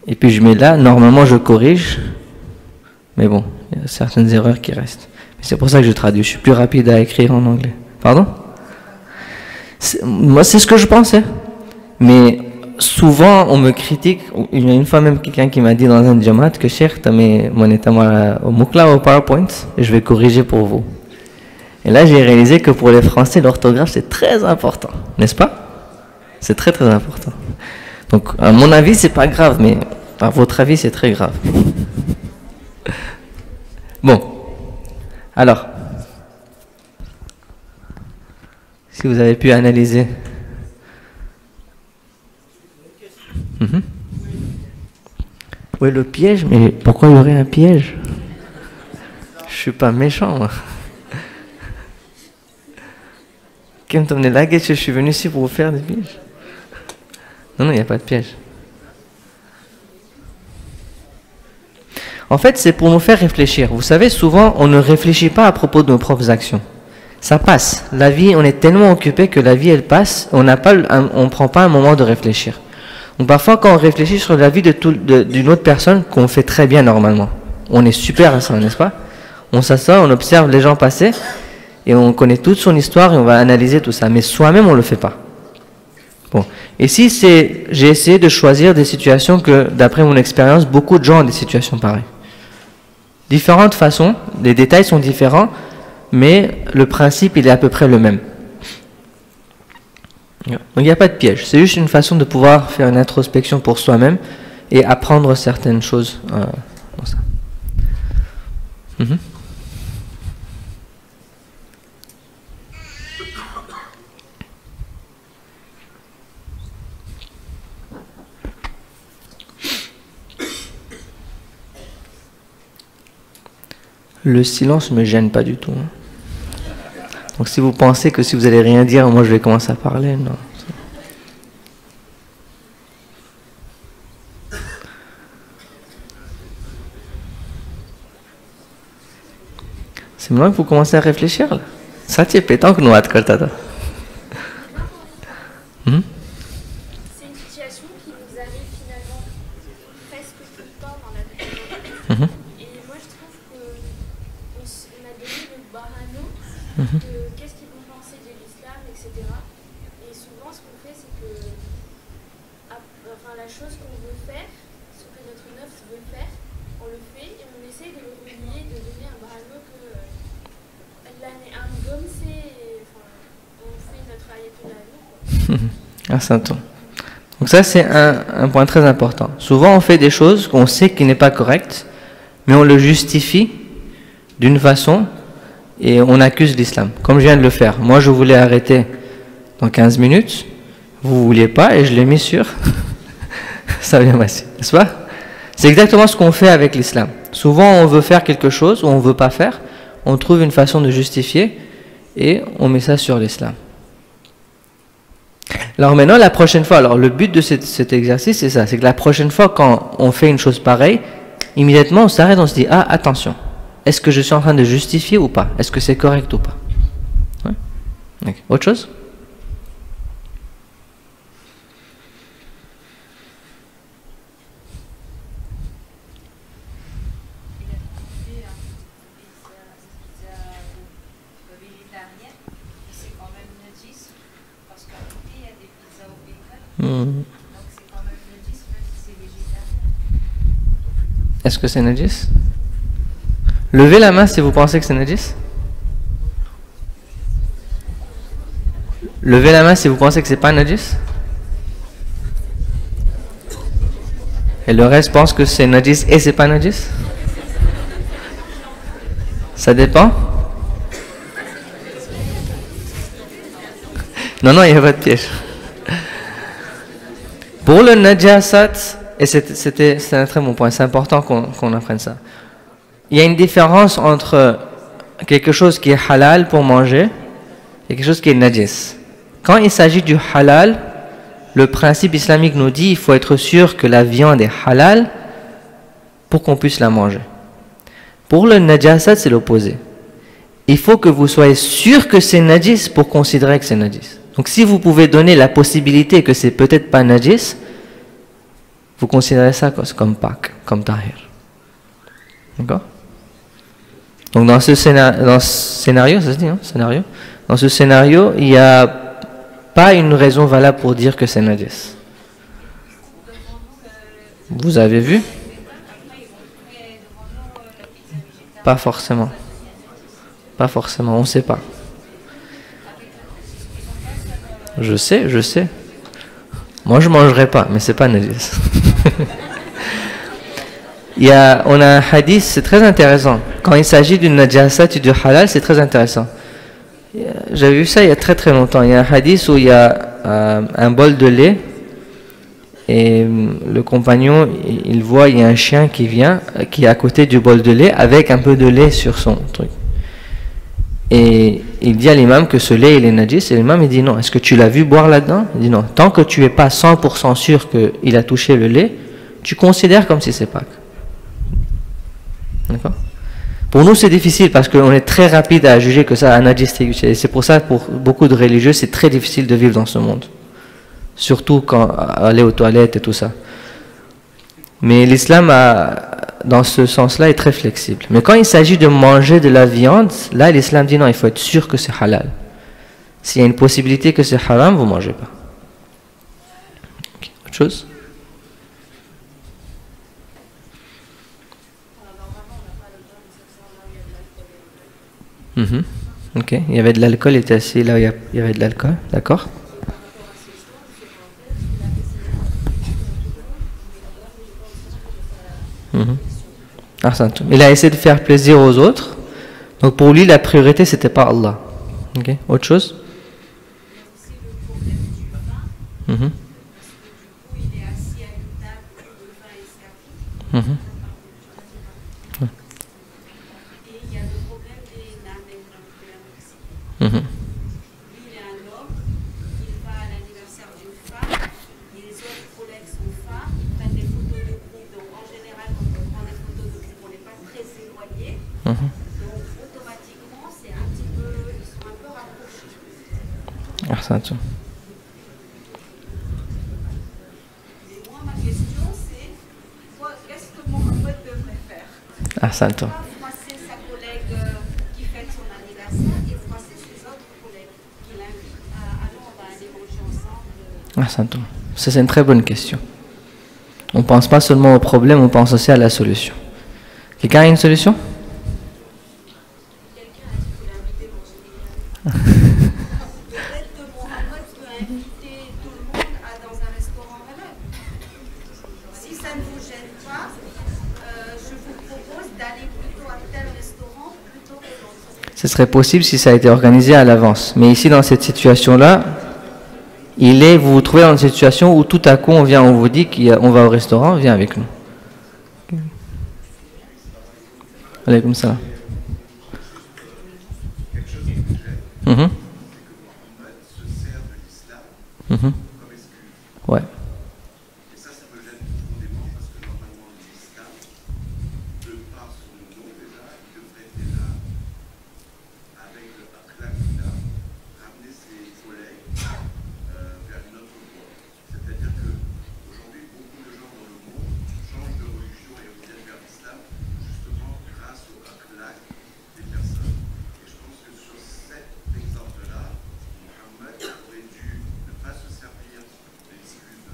et puis je mets là, normalement je corrige, mais bon, il y a certaines erreurs qui restent. C'est pour ça que je traduis, je suis plus rapide à écrire en anglais. Pardon? Moi, c'est ce que je pensais. Mais souvent, on me critique. Il y a une fois même quelqu'un qui m'a dit dans un jamaat que Cheikh, tu as mis mon état au Moukla au PowerPoint et je vais corriger pour vous. Et là, j'ai réalisé que pour les Français, l'orthographe, c'est très important. N'est-ce pas? C'est très très important. Donc, à mon avis, c'est pas grave, mais à votre avis, c'est très grave. Bon. Alors, si vous avez pu analyser. Oui, le piège, mais pourquoi il y aurait un piège? Je suis pas méchant, moi. Je suis venu ici pour vous faire des pièges. Non, il n'y a pas de piège. En fait, c'est pour nous faire réfléchir. Vous savez, souvent, on ne réfléchit pas à propos de nos propres actions. Ça passe. La vie, on est tellement occupé que la vie, elle passe. On ne prend pas un moment de réfléchir. Donc parfois, quand on réfléchit sur la vie d'une autre personne, qu'on fait très bien normalement, on est super à ça, n'est-ce pas? On s'assoit, on observe les gens passer, et on connaît toute son histoire, et on va analyser tout ça. Mais soi-même, on ne le fait pas. Bon. Et si j'ai essayé de choisir des situations que, d'après mon expérience, beaucoup de gens ont des situations pareilles. Différentes façons, les détails sont différents, mais le principe, il est à peu près le même. Donc il n'y a pas de piège, c'est juste une façon de pouvoir faire une introspection pour soi-même et apprendre certaines choses dans ça. Le silence ne me gêne pas du tout. Donc si vous pensez que si vous allez rien dire, moi je vais commencer à parler, non. C'est maintenant que vous commencez à réfléchir là. Ça t'y est pétant que nous atcoltada. C'est une situation qui nous arrive finalement presque tout le temps dans la vie. Et moi je trouve qu'on a donné le barano de qu'est-ce qu'ils vont penser de l'islam, etc. Et souvent ce qu'on fait c'est que la chose qu'on veut faire, ce que notre neuf veut faire, on le fait et on essaie de le relier, de donner un barano que l'année un gomme c'est, on fait notre ayatollah. Ah, c'est un ton. Donc ça c'est un point très important. Souvent on fait des choses qu'on sait qui n'est pas correctes, mais on le justifie d'une façon et on accuse l'islam. Comme je viens de le faire. Moi je voulais arrêter dans 15 minutes, vous ne vouliez pas et je l'ai mis sur ça vient passer, n'est-ce pas? C'est exactement ce qu'on fait avec l'islam. Souvent on veut faire quelque chose ou on ne veut pas faire, on trouve une façon de justifier et on met ça sur l'islam. Alors maintenant, la prochaine fois, alors le but de cet exercice, c'est ça, c'est que la prochaine fois, quand on fait une chose pareille, immédiatement on s'arrête, on se dit, ah, attention, est-ce que je suis en train de justifier ou pas? Est-ce que c'est correct ou pas? Ouais. Okay. Autre chose? Est-ce que c'est najis? Levez la main si vous pensez que c'est najis. Levez la main si vous pensez que c'est pas najis. Et le reste pense que c'est najis et c'est pas najis. Ça dépend. Non, il n'y a pas de piège. Pour le najasat, et c'est un très bon point, c'est important qu'on apprenne ça. Il y a une différence entre quelque chose qui est halal pour manger et quelque chose qui est najis. Quand il s'agit du halal, le principe islamique nous dit qu'il faut être sûr que la viande est halal pour qu'on puisse la manger. Pour le najasat, c'est l'opposé. Il faut que vous soyez sûr que c'est najis pour considérer que c'est najis. Donc si vous pouvez donner la possibilité que c'est peut-être pas najis, vous considérez ça comme pak, comme tahir. D'accord? Donc dans ce scénario, ça se dit, hein, scénario? Dans ce scénario, il n'y a pas une raison valable pour dire que c'est najis. Vous avez vu? Pas forcément. Pas forcément, on ne sait pas. Je sais. Moi, je ne mangerai pas, mais ce n'est pas najis. On a un hadith, c'est très intéressant. Quand il s'agit d'une najasat et du halal, c'est très intéressant. J'avais vu ça il y a très très longtemps. Il y a un hadith où il y a un bol de lait et le compagnon, il voit, il y a un chien qui vient, qui est à côté du bol de lait avec un peu de lait sur son truc. Et il dit à l'imam que ce lait il est najis, et l'imam il dit non, est-ce que tu l'as vu boire là-dedans? Il dit non, tant que tu n'es pas 100% sûr qu'il a touché le lait, tu considères comme si c'est Pâques. D'accord? Pour nous c'est difficile parce qu'on est très rapide à juger que ça a najis, et c'est pour ça que pour beaucoup de religieux c'est très difficile de vivre dans ce monde. Surtout quand aller aux toilettes et tout ça. Mais l'islam, dans ce sens-là, est très flexible. Mais quand il s'agit de manger de la viande, là, l'islam dit non, il faut être sûr que c'est halal. S'il y a une possibilité que c'est haram, vous ne mangez pas. Okay. Autre chose? Ok, il y avait de l'alcool, il était assis là où il y avait de l'alcool, d'accord? Il a essayé de faire plaisir aux autres. Donc pour lui, la priorité, c'était pas Allah. Okay. Autre chose? Donc automatiquement, c'est un petit peu, ils sont un peu rapprochés. Et moi, ma question, c'est qu'est-ce que Mohamed devrait faire? Pas froisser sa collègue qui fête son anniversaire et froisser ses autres collègues qui l'invitent à allons, on va aller manger ensemble. Ça, c'est une très bonne question. On ne pense pas seulement au problème, on pense aussi à la solution. Quelqu'un a une solution? Peut-être que Mohamed peut inviter tout le monde dans un restaurant halal. Si ça ne vous gêne pas, je vous propose d'aller plutôt à tel restaurant plutôt que l'autre. Ce serait possible si ça a été organisé à l'avance. Mais ici, dans cette situation-là, vous vous trouvez dans une situation où tout à coup, on vous dit qu'on va au restaurant, viens avec nous. Allez, comme ça. Ouais. Et ça me gêne profondément parce que normalement l'islam, de par son nom déjà, il devrait déjà, avec le akhlaq qu'il a, ramener ses collègues vers une autre voie. C'est-à-dire qu'aujourd'hui, beaucoup de gens dans le monde changent de religion et reviennent vers l'islam justement grâce au akhlaq des personnes. Et je pense que sur cet exemple-là, Mohammed aurait dû ne pas se servir de l'excuse de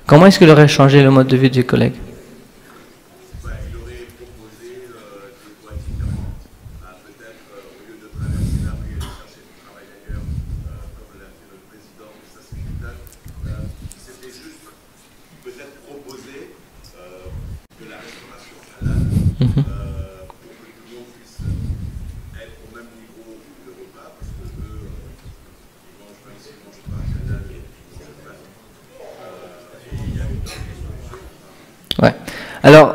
Comment est-ce qu'il aurait changé le mode de vie du collègue? Il aurait proposé des voies différentes. Peut-être, au lieu de traverser la rue et de chercher du travail ailleurs, comme l'a fait le président, ça c'est brutal. C'était juste peut-être proposer de la restauration halal pour que tout le monde puisse être au même niveau de repas, parce que eux, ils mangent, même s'ils ne mangent pas halal, ils mangent pas. Et il y a une autre solution. Ouais. Alors,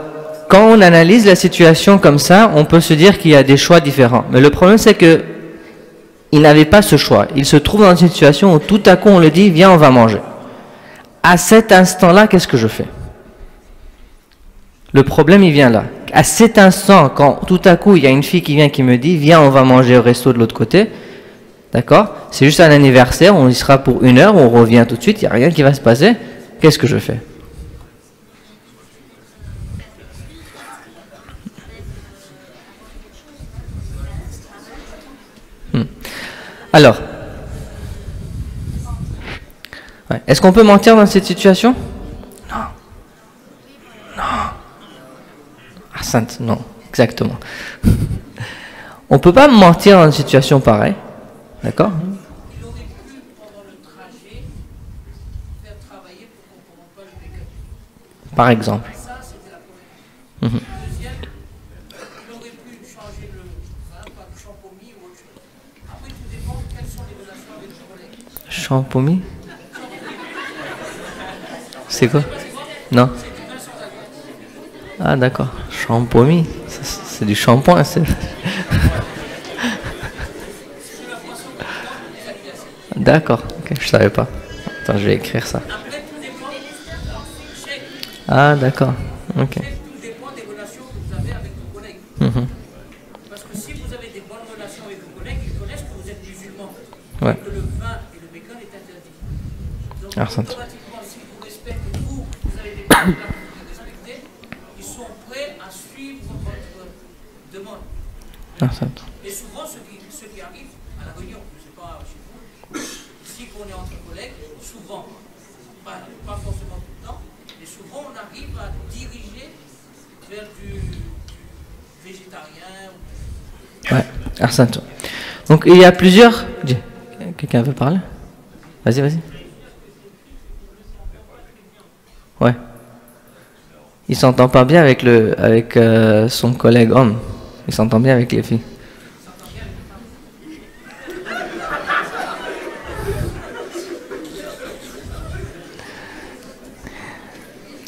quand on analyse la situation comme ça, on peut se dire qu'il y a des choix différents. Mais le problème, c'est que il n'avait pas ce choix. Il se trouve dans une situation où tout à coup, on lui dit, viens, on va manger. À cet instant-là, qu'est-ce que je fais? Le problème, il vient là. À cet instant, quand tout à coup, il y a une fille qui vient qui me dit, viens, on va manger au resto de l'autre côté. D'accord? C'est juste un anniversaire, on y sera pour 1 heure, on revient tout de suite, il n'y a rien qui va se passer. Qu'est-ce que je fais? Alors, ouais. Est-ce qu'on peut mentir dans cette situation? Non. Non. Ah, sainte, non, exactement. On ne peut pas mentir dans une situation pareille. D'accord? Il aurait pu, pendant le trajet, faire travailler pour qu'on ne commande pas le bacon. Par exemple. Ça, c'était la première. Deuxième, il aurait pu changer le vin par du champomis ou autre chose. Après, tout dépend de quelles sont les relations avec les collègues. Champomis? C'est quoi? Non. Ah d'accord. Champomis. C'est du shampoing. D'accord. Ok, je savais pas. Attends, je vais écrire ça. Ah d'accord. Ok. Tout dépend des relations que vous avez avec vos collègues. Parce que si vous avez des bonnes relations avec vos collègues, ils connaissent que vous êtes musulmans. Ouais. Que le vin et le bacon est interdit. Donc Ah, ça. automatiquement, si vous respectez vous, vous avez des collègues que vous respectez, ils sont prêts à suivre votre demande. Ah, ça. Et souvent, ceux qui arrivent à la réunion, je ne sais pas chez vous, ici qu'on est entre collègues, souvent, pas forcément tout le temps, mais souvent on arrive à diriger vers du végétarien. Ouais, Arsène. Donc il y a plusieurs... Quelqu'un veut parler? Vas-y, vas-y. Ouais. Il s'entend pas bien avec son collègue homme. Il s'entend bien avec les filles.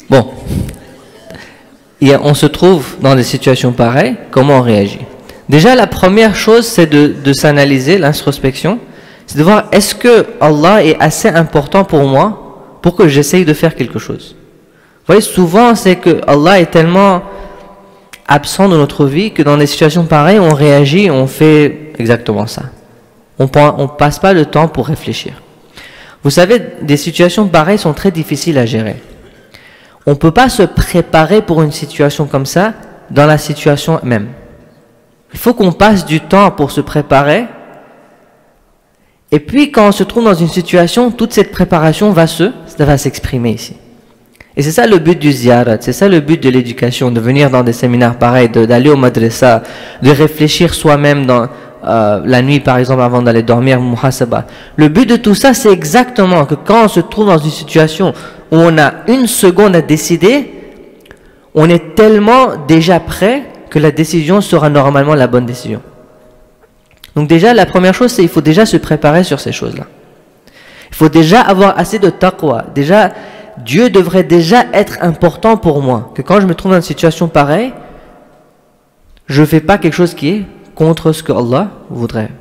Bon. On se trouve dans des situations pareilles. Comment on réagit? Déjà, la première chose, c'est de s'analyser, l'introspection. C'est de voir, est-ce que Allah est assez important pour moi pour que j'essaye de faire quelque chose? Vous voyez, souvent, c'est que Allah est tellement absent de notre vie que dans des situations pareilles, on réagit, on fait exactement ça. On passe pas le temps pour réfléchir. Vous savez, des situations pareilles sont très difficiles à gérer. On ne peut pas se préparer pour une situation comme ça dans la situation même. Il faut qu'on passe du temps pour se préparer. Et puis, quand on se trouve dans une situation, toute cette préparation va s'exprimer ici. Et c'est ça le but du ziyarat, c'est ça le but de l'éducation, de venir dans des séminaires pareils, d'aller au madrasa, de réfléchir soi-même dans la nuit, par exemple, avant d'aller dormir, muhasaba. Le but de tout ça, c'est exactement que quand on se trouve dans une situation où on a 1 seconde à décider, on est tellement déjà prêt que la décision sera normalement la bonne décision. Donc déjà, la première chose, c'est qu'il faut déjà se préparer sur ces choses-là. Il faut déjà avoir assez de taqwa. Déjà, Dieu devrait déjà être important pour moi. Que quand je me trouve dans une situation pareille, je ne fais pas quelque chose qui est contre ce que Allah voudrait.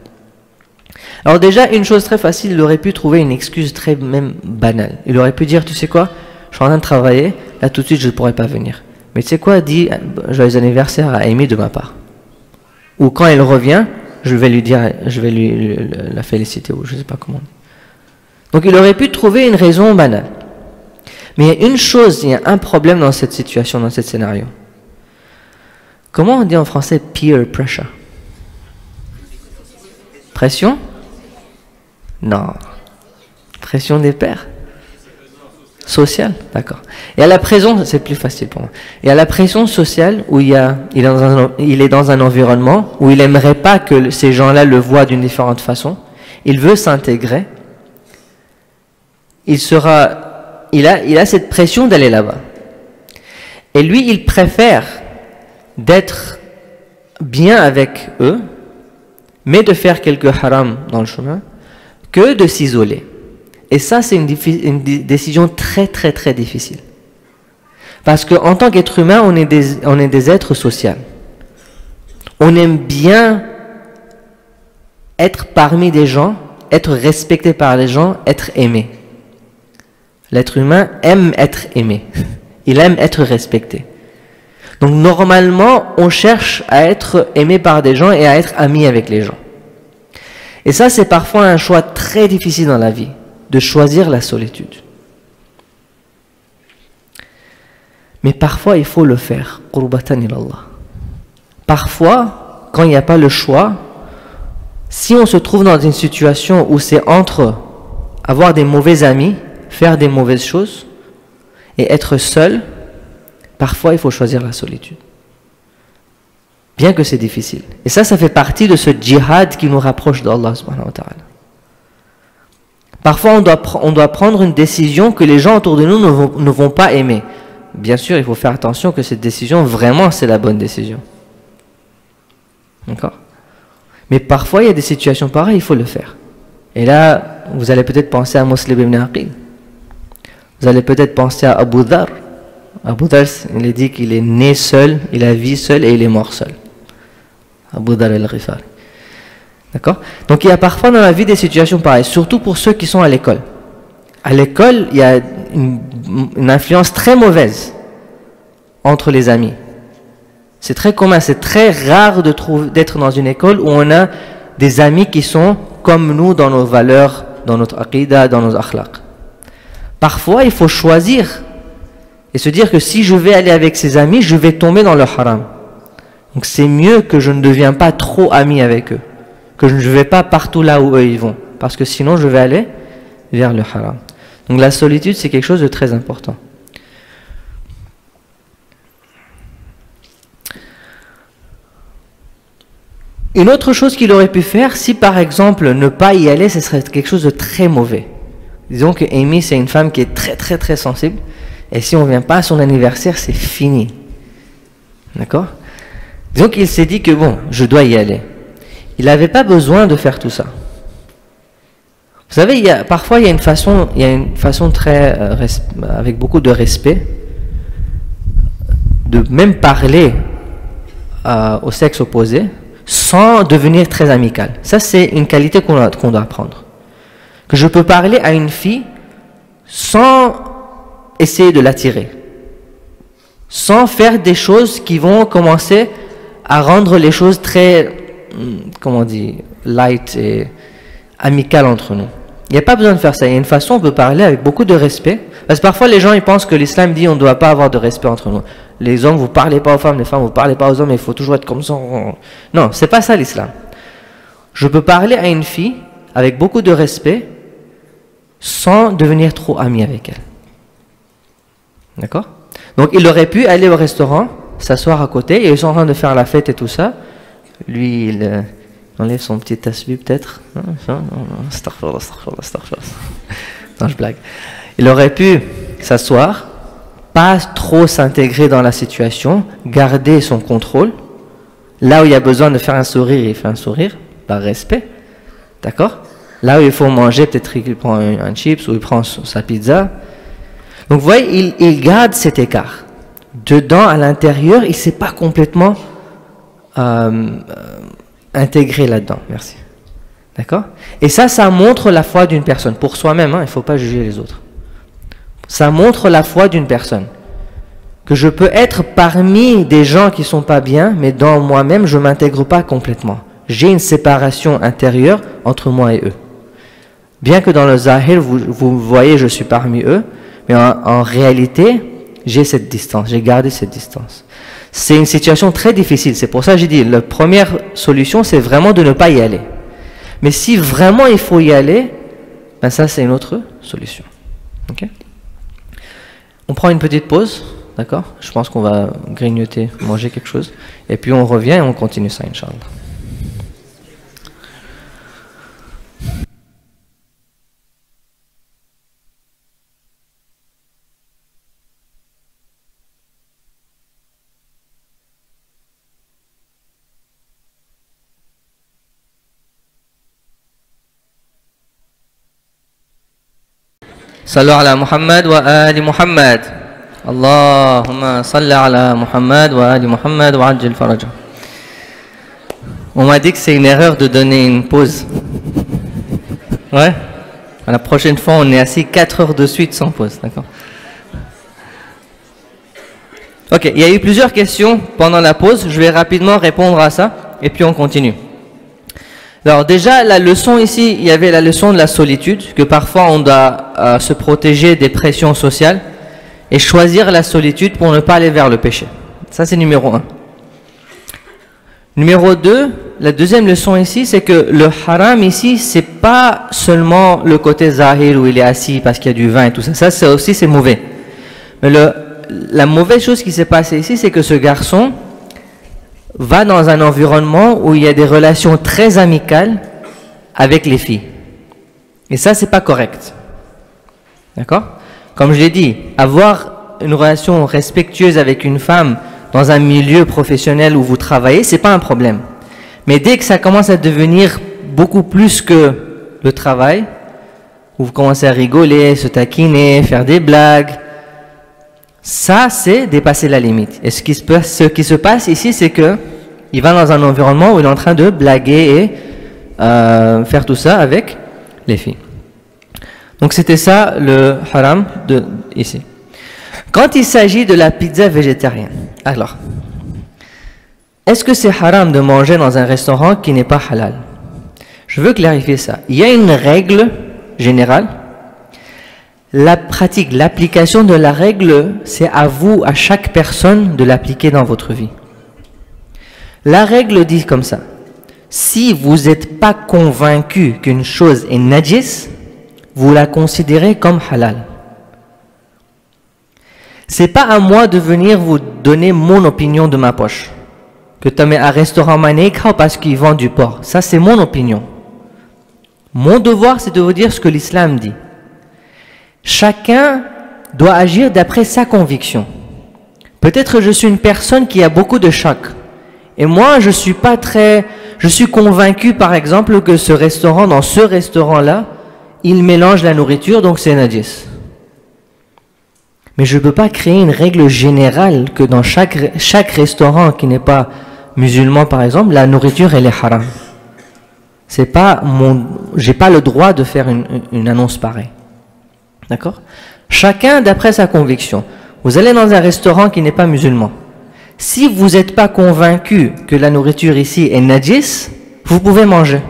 Alors déjà, une chose très facile, il aurait pu trouver une excuse très même banale. Il aurait pu dire, tu sais quoi, je suis en train de travailler, là tout de suite je ne pourrais pas venir. Mais tu sais quoi, dis joyeux anniversaire à Amy de ma part. Ou quand elle revient, je vais lui dire, je vais la féliciter, ou je ne sais pas comment. Donc il aurait pu trouver une raison banale. Mais il y a une chose, il y a un problème dans cette situation, dans ce scénario. Comment on dit en français peer pressure? Pression? Non. Pression des pairs? Sociale, d'accord. Et à la pression, c'est plus facile pour moi. Et à la pression sociale, où il est dans un environnement où il n'aimerait pas que ces gens-là le voient d'une différente façon, il veut s'intégrer, il a cette pression d'aller là-bas. Et lui, il préfère d'être bien avec eux, mais de faire quelques haram dans le chemin, que de s'isoler. Et ça, c'est une décision très, très, très difficile. Parce qu'en tant qu'être humain, on est des êtres sociaux. On aime bien être parmi des gens, être respecté par les gens, être aimé. L'être humain aime être aimé. Il aime être respecté. Donc normalement, on cherche à être aimé par des gens et à être ami avec les gens. Et ça, c'est parfois un choix très difficile dans la vie, de choisir la solitude. Mais parfois, il faut le faire. Qurbatan ilallah. Parfois, quand il n'y a pas le choix, si on se trouve dans une situation où c'est entre avoir des mauvais amis, faire des mauvaises choses, et être seul, parfois il faut choisir la solitude. Bien que c'est difficile. Et ça fait partie de ce djihad qui nous rapproche d'Allah subhanahu wa ta'ala. Parfois on doit prendre une décision que les gens autour de nous ne vont pas aimer. Bien sûr, il faut faire attention que cette décision, vraiment, c'est la bonne décision. D'accord ? Mais parfois, il y a des situations pareilles, il faut le faire. Et là, vous allez peut-être penser à Muslim ibn Aqil. Vous allez peut-être penser à Abu Dhar. Abu Dhar, il est dit qu'il est né seul, il a vécu seul et il est mort seul. Abu Dhar al-Ghifari. D'accord ? Donc il y a parfois dans la vie des situations pareilles, surtout pour ceux qui sont à l'école. À l'école, il y a une influence très mauvaise entre les amis. C'est très commun, c'est très rare d'être dans une école où on a des amis qui sont comme nous dans nos valeurs, dans notre aqidah, dans nos akhlaq. Parfois, il faut choisir et se dire que si je vais aller avec ces amis, je vais tomber dans le haram. Donc c'est mieux que je ne deviens pas trop ami avec eux, que je ne vais pas partout là où eux ils vont, parce que sinon je vais aller vers le haram. Donc la solitude, c'est quelque chose de très important. Une autre chose qu'il aurait pu faire, si par exemple ne pas y aller, ce serait quelque chose de très mauvais. Disons que Amy, c'est une femme qui est très très très sensible, et si on ne vient pas à son anniversaire, c'est fini. D'accord ? Disons qu'il s'est dit que bon, je dois y aller. Il n'avait pas besoin de faire tout ça. Vous savez, parfois il y a une façon très, avec beaucoup de respect, de même parler au sexe opposé, sans devenir très amical. Ça, c'est une qualité qu'on doit apprendre. Que je peux parler à une fille sans essayer de l'attirer. Sans faire des choses qui vont commencer à rendre les choses très, comment on dit, light et amicales entre nous. Il n'y a pas besoin de faire ça. Il y a une façon, on peut parler avec beaucoup de respect. Parce que parfois, les gens, ils pensent que l'islam dit on ne doit pas avoir de respect entre nous. Les hommes, vous ne parlez pas aux femmes, les femmes, vous ne parlez pas aux hommes, il faut toujours être comme ça. Non, ce n'est pas ça l'islam. Je peux parler à une fille avec beaucoup de respect sans devenir trop ami avec elle. D'accord ? Donc, il aurait pu aller au restaurant, s'asseoir à côté, et ils sont en train de faire la fête et tout ça. Lui, il enlève son petit tasbih peut-être. Astaghfirullah. Non, je blague. Il aurait pu s'asseoir, pas trop s'intégrer dans la situation, garder son contrôle. Là où il y a besoin de faire un sourire, il fait un sourire, par respect. D'accord ? Là où il faut manger, peut-être qu'il prend un chips ou il prend sa pizza. Donc vous voyez, il garde cet écart. Dedans, à l'intérieur, il ne s'est pas complètement intégré là-dedans. Merci. D'accord ? Et ça montre la foi d'une personne. Pour soi-même, hein, il ne faut pas juger les autres. Ça montre la foi d'une personne. Que je peux être parmi des gens qui ne sont pas bien, mais dans moi-même, je ne m'intègre pas complètement. J'ai une séparation intérieure entre moi et eux. Bien que dans le zahir, vous voyez, je suis parmi eux, mais en réalité, j'ai cette distance, j'ai gardé cette distance. C'est une situation très difficile, c'est pour ça que j'ai dit, la première solution, c'est vraiment de ne pas y aller. Mais si vraiment il faut y aller, ben ça c'est une autre solution. Okay ? On prend une petite pause, d'accord? Je pense qu'on va grignoter, manger quelque chose. Et puis on revient et on continue ça, Inch'Allah. صلوا على محمد وآل محمد اللهم صل على محمد وآل محمد وعجل فرجه. On m'a dit que c'est une erreur de donner une pause. Ouais. La prochaine fois, on est assis 4 heures de suite sans pause, d'accord? Ok, il y a eu plusieurs questions pendant la pause. Je vais rapidement répondre à ça et puis on continue. Alors déjà, la leçon ici, il y avait la leçon de la solitude, que parfois on doit se protéger des pressions sociales et choisir la solitude pour ne pas aller vers le péché. Ça, c'est numéro 1. Numéro 2, la deuxième leçon ici, c'est que le haram ici, c'est pas seulement le côté zahir où il est assis parce qu'il y a du vin et tout ça. Ça, c'est aussi, c'est mauvais. Mais la mauvaise chose qui s'est passée ici, c'est que ce garçon va dans un environnement où il y a des relations très amicales avec les filles. Et ça, c'est pas correct. D'accord? Comme je l'ai dit, avoir une relation respectueuse avec une femme dans un milieu professionnel où vous travaillez, c'est pas un problème. Mais dès que ça commence à devenir beaucoup plus que le travail, où vous commencez à rigoler, se taquiner, faire des blagues, ça, c'est dépasser la limite. Et ce qui se passe ici, c'est que il va dans un environnement où il est en train de blaguer et faire tout ça avec les filles. Donc c'était ça le haram ici. Quand il s'agit de la pizza végétarienne, alors, est-ce que c'est haram de manger dans un restaurant qui n'est pas halal? Je veux clarifier ça. Il y a une règle générale. La pratique, l'application de la règle, c'est à vous, à chaque personne, de l'appliquer dans votre vie. La règle dit comme ça. Si vous n'êtes pas convaincu qu'une chose est najis, vous la considérez comme halal. C'est pas à moi de venir vous donner mon opinion de ma poche. Que tu mets un restaurant manéka parce qu'ils vendent du porc. Ça, c'est mon opinion. Mon devoir, c'est de vous dire ce que l'islam dit. Chacun doit agir d'après sa conviction. Peut-être je suis une personne qui a beaucoup de choc. Et moi, je suis convaincu, par exemple, que dans ce restaurant-là, il mélange la nourriture, donc c'est najis. Mais je ne peux pas créer une règle générale que dans chaque restaurant qui n'est pas musulman, par exemple, la nourriture, elle est haram. J'ai pas le droit de faire une annonce pareille. D'accord? Chacun d'après sa conviction. Vous allez dans un restaurant qui n'est pas musulman. Si vous n'êtes pas convaincu que la nourriture ici est najis, vous pouvez manger.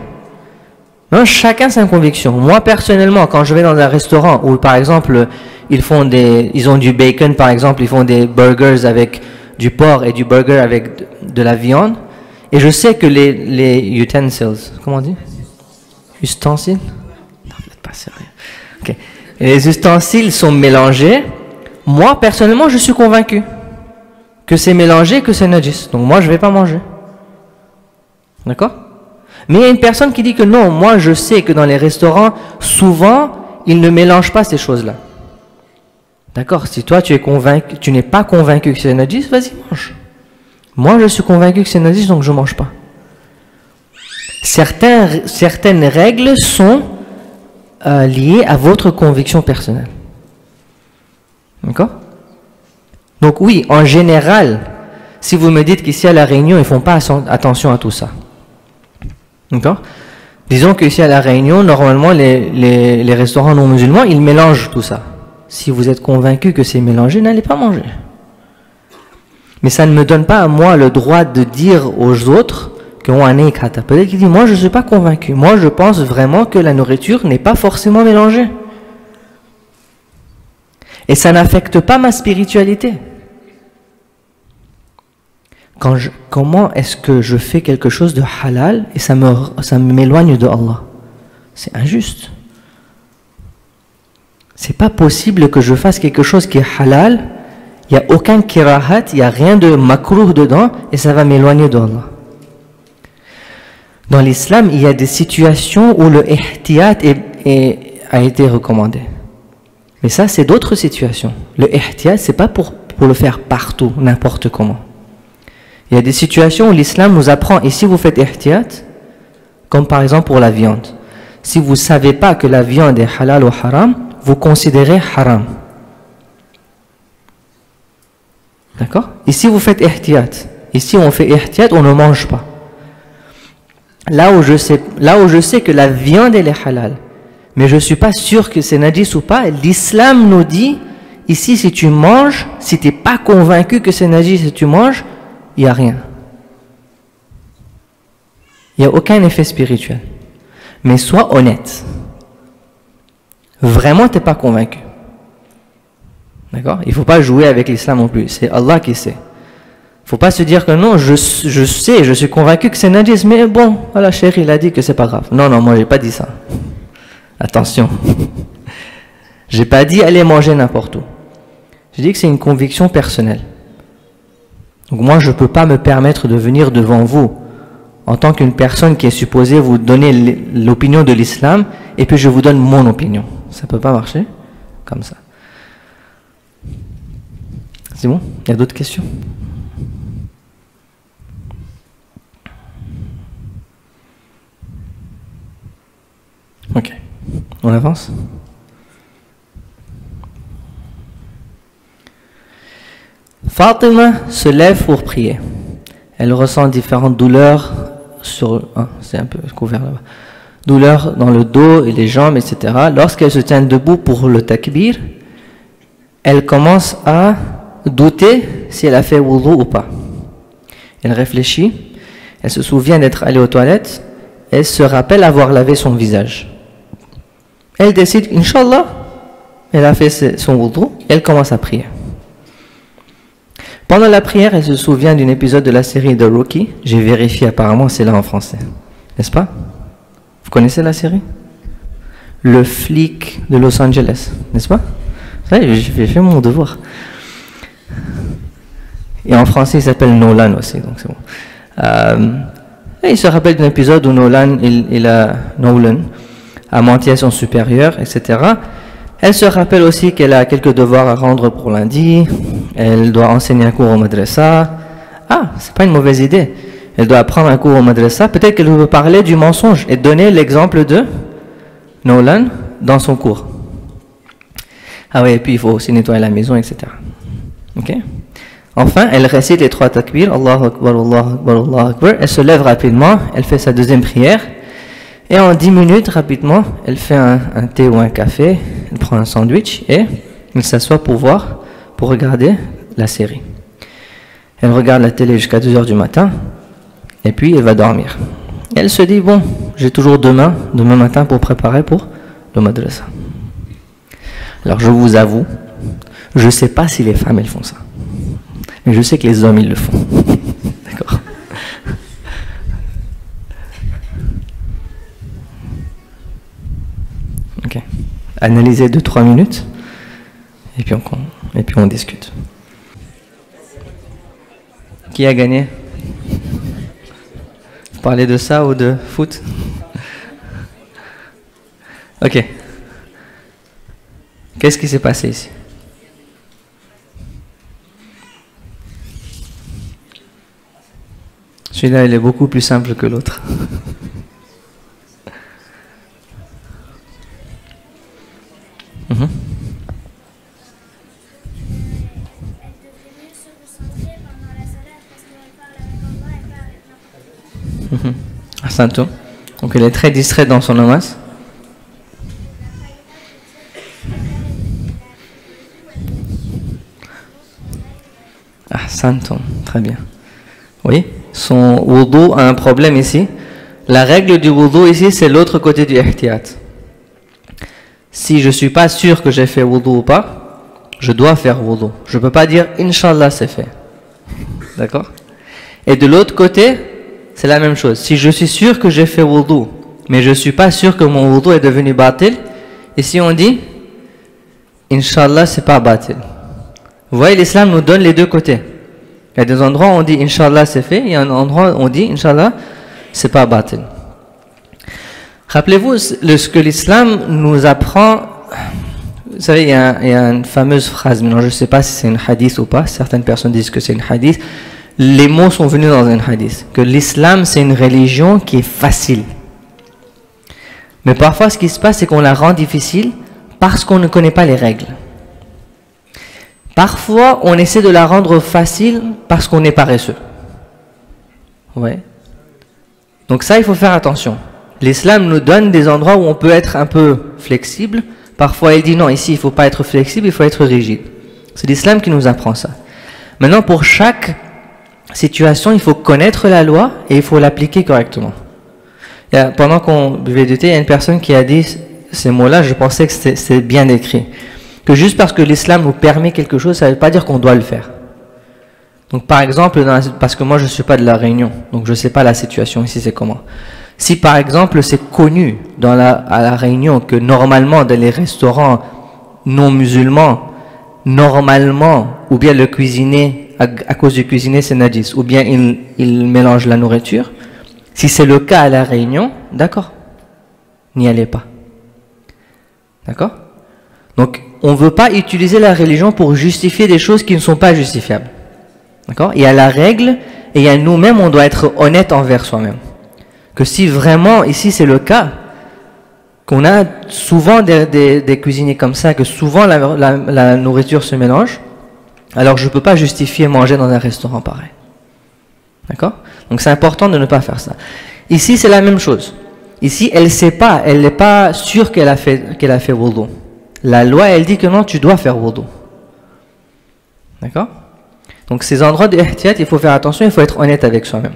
Non, chacun sa conviction. Moi, personnellement, quand je vais dans un restaurant où, par exemple, ils ont du bacon, par exemple, ils font des burgers avec du porc et du burger avec de la viande, et je sais que les utensils, comment on dit? Ustensiles? Non, vous n'êtes pas sérieux. Ok. Et les ustensiles sont mélangés. Moi, personnellement, je suis convaincu que c'est mélangé, que c'est najis. Donc moi, je ne vais pas manger. D'accord? Mais il y a une personne qui dit que non, moi, je sais que dans les restaurants, souvent, ils ne mélangent pas ces choses-là. D'accord? Si toi, tu n'es pas convaincu que c'est najis, vas-y, mange. Moi, je suis convaincu que c'est najis, donc je ne mange pas. Certaines règles sont liées à votre conviction personnelle. D'accord? Donc oui, en général, si vous me dites qu'ici à La Réunion, ils ne font pas attention à tout ça. D'accord? Disons qu'ici à La Réunion, normalement, les restaurants non musulmans, ils mélangent tout ça. Si vous êtes convaincu que c'est mélangé, n'allez pas manger. Mais ça ne me donne pas à moi le droit de dire aux autres qu'on a un kata. Peut-être qu'il dit, moi je ne suis pas convaincu. Moi je pense vraiment que la nourriture n'est pas forcément mélangée. Et ça n'affecte pas ma spiritualité. Comment est-ce que je fais quelque chose de halal et ça m'éloigne de Allah? C'est injuste. C'est pas possible que je fasse quelque chose qui est halal, il n'y a aucun kirahat, il n'y a rien de makruh dedans, et ça va m'éloigner d'Allah. Dans l'islam, il y a des situations où le ihtiyat a été recommandé. Mais ça, c'est d'autres situations. Le ihtiyat, c'est pas pour le faire partout, n'importe comment. Il y a des situations où l'islam nous apprend, et si vous faites ihtiyat, comme par exemple pour la viande, si vous ne savez pas que la viande est halal ou haram, vous considérez haram. D'accord? Ici, vous faites ihtiyat. Ici, on fait ihtiyat, on ne mange pas. Là où je sais que la viande, elle est halal, mais je ne suis pas sûr que c'est najis ou pas, l'islam nous dit, ici, si tu manges, si tu n'es pas convaincu que c'est najis si tu manges, il n'y a rien. Il n'y a aucun effet spirituel. Mais sois honnête. Vraiment, tu n'es pas convaincu. D'accord? Il ne faut pas jouer avec l'islam non plus. C'est Allah qui sait. Il ne faut pas se dire que non, je sais, je suis convaincu que c'est najis, mais bon, voilà, chéri, il a dit que c'est pas grave. Non, non, moi, j'ai pas dit ça. Attention. J'ai pas dit aller manger n'importe où. J'ai dit que c'est une conviction personnelle. Donc moi, je ne peux pas me permettre de venir devant vous en tant qu'une personne qui est supposée vous donner l'opinion de l'islam, et puis je vous donne mon opinion. Ça ne peut pas marcher comme ça. C'est bon? Il y a d'autres questions? Ok. On avance? Fatima se lève pour prier. Elle ressent différentes douleurs c'est un peu couvert là-bas. Douleurs dans le dos et les jambes, etc. Lorsqu'elle se tient debout pour le takbir, elle commence à douter si elle a fait wudu ou pas. Elle réfléchit, elle se souvient d'être allée aux toilettes, elle se rappelle avoir lavé son visage. Elle décide, Inch'Allah, elle a fait son wudu, elle commence à prier. Pendant la prière, elle se souvient d'un épisode de la série The Rookie. J'ai vérifié, apparemment c'est là en français. N'est-ce pas? Vous connaissez la série? Le flic de Los Angeles, n'est-ce pas? J'ai fait mon devoir. Et en français, il s'appelle Nolan aussi, donc c'est bon. Et il se rappelle d'un épisode où Nolan a menti à son supérieur, etc. Elle se rappelle aussi qu'elle a quelques devoirs à rendre pour lundi. Elle doit enseigner un cours au madrasa. Ah, c'est pas une mauvaise idée. Elle doit apprendre un cours au madrasa. Peut-être qu'elle veut parler du mensonge et donner l'exemple de Nolan dans son cours. Ah oui, et puis il faut aussi nettoyer la maison, etc. Ok? Enfin, elle récite les 3 takbir, Allahu Akbar, Allahu Akbar, Allahu Akbar. Elle se lève rapidement, elle fait sa deuxième prière. Et en 10 minutes, rapidement, elle fait un thé ou un café, elle prend un sandwich et elle s'assoit pour regarder la série. Elle regarde la télé jusqu'à 2 h du matin et puis elle va dormir. Elle se dit, bon, j'ai toujours demain matin pour préparer pour le madrasa. Alors je vous avoue, je ne sais pas si les femmes elles font ça, mais je sais que les hommes ils le font. D'accord? Ok. Analysez 2-3 minutes et puis on discute. Qui a gagné? Vous parlez de ça ou de foot? Ok. Qu'est-ce qui s'est passé ici? Celui-là, il est beaucoup plus simple que l'autre. Ahsantou. Donc elle est très distraite dans son namaz. Ahsantou, très bien. Oui, son wudu a un problème ici. La règle du wudu ici, c'est l'autre côté du ihtiyat. Si je ne suis pas sûr que j'ai fait wudu ou pas, je dois faire wudu. Je ne peux pas dire Inch'Allah c'est fait. D'accord? Et de l'autre côté, c'est la même chose. Si je suis sûr que j'ai fait wudu, mais je ne suis pas sûr que mon wudu est devenu batil, ici on dit Inch'Allah, c'est pas batil. Vous voyez, l'islam nous donne les deux côtés. Il y a des endroits où on dit Inch'Allah, c'est fait, il y a un endroit où on dit Inch'Allah, c'est pas batil. Rappelez-vous ce que l'islam nous apprend. Vous savez, il y a une fameuse phrase, mais non, je ne sais pas si c'est une hadith ou pas, certaines personnes disent que c'est une hadith. Les mots sont venus dans un hadith, que l'islam c'est une religion qui est facile. Mais parfois ce qui se passe c'est qu'on la rend difficile parce qu'on ne connaît pas les règles. Parfois on essaie de la rendre facile parce qu'on est paresseux. Ouais. Donc ça il faut faire attention. L'islam nous donne des endroits où on peut être un peu flexible. Parfois il dit non, ici il ne faut pas être flexible, il faut être rigide. C'est l'islam qui nous apprend ça. Maintenant pour chaque situation, il faut connaître la loi et il faut l'appliquer correctement. Pendant qu'on buvait du thé, il y a une personne qui a dit ces mots-là, je pensais que c'était bien écrit. Que juste parce que l'islam nous permet quelque chose, ça ne veut pas dire qu'on doit le faire. Donc par exemple, parce que moi je ne suis pas de la Réunion, donc je ne sais pas la situation ici c'est comment. Si par exemple c'est connu à la Réunion que normalement dans les restaurants non musulmans, normalement, ou bien le cuisinier, à cause du cuisinier c'est najis, ou bien il mélange la nourriture, si c'est le cas à la Réunion, d'accord, n'y allez pas. D'accord? Donc on ne veut pas utiliser la religion pour justifier des choses qui ne sont pas justifiables. D'accord? Il y a la règle et il y a nous-mêmes, on doit être honnête envers soi-même. Que si vraiment ici c'est le cas, qu'on a souvent des cuisiniers comme ça, que souvent la nourriture se mélange, alors je ne peux pas justifier manger dans un restaurant pareil. D'accord? Donc c'est important de ne pas faire ça. Ici c'est la même chose. Ici elle sait pas, elle n'est pas sûre qu'elle a fait wudu. La loi elle dit que non, tu dois faire wudu. D'accord? Donc ces endroits de ihtiyat, il faut faire attention, il faut être honnête avec soi-même.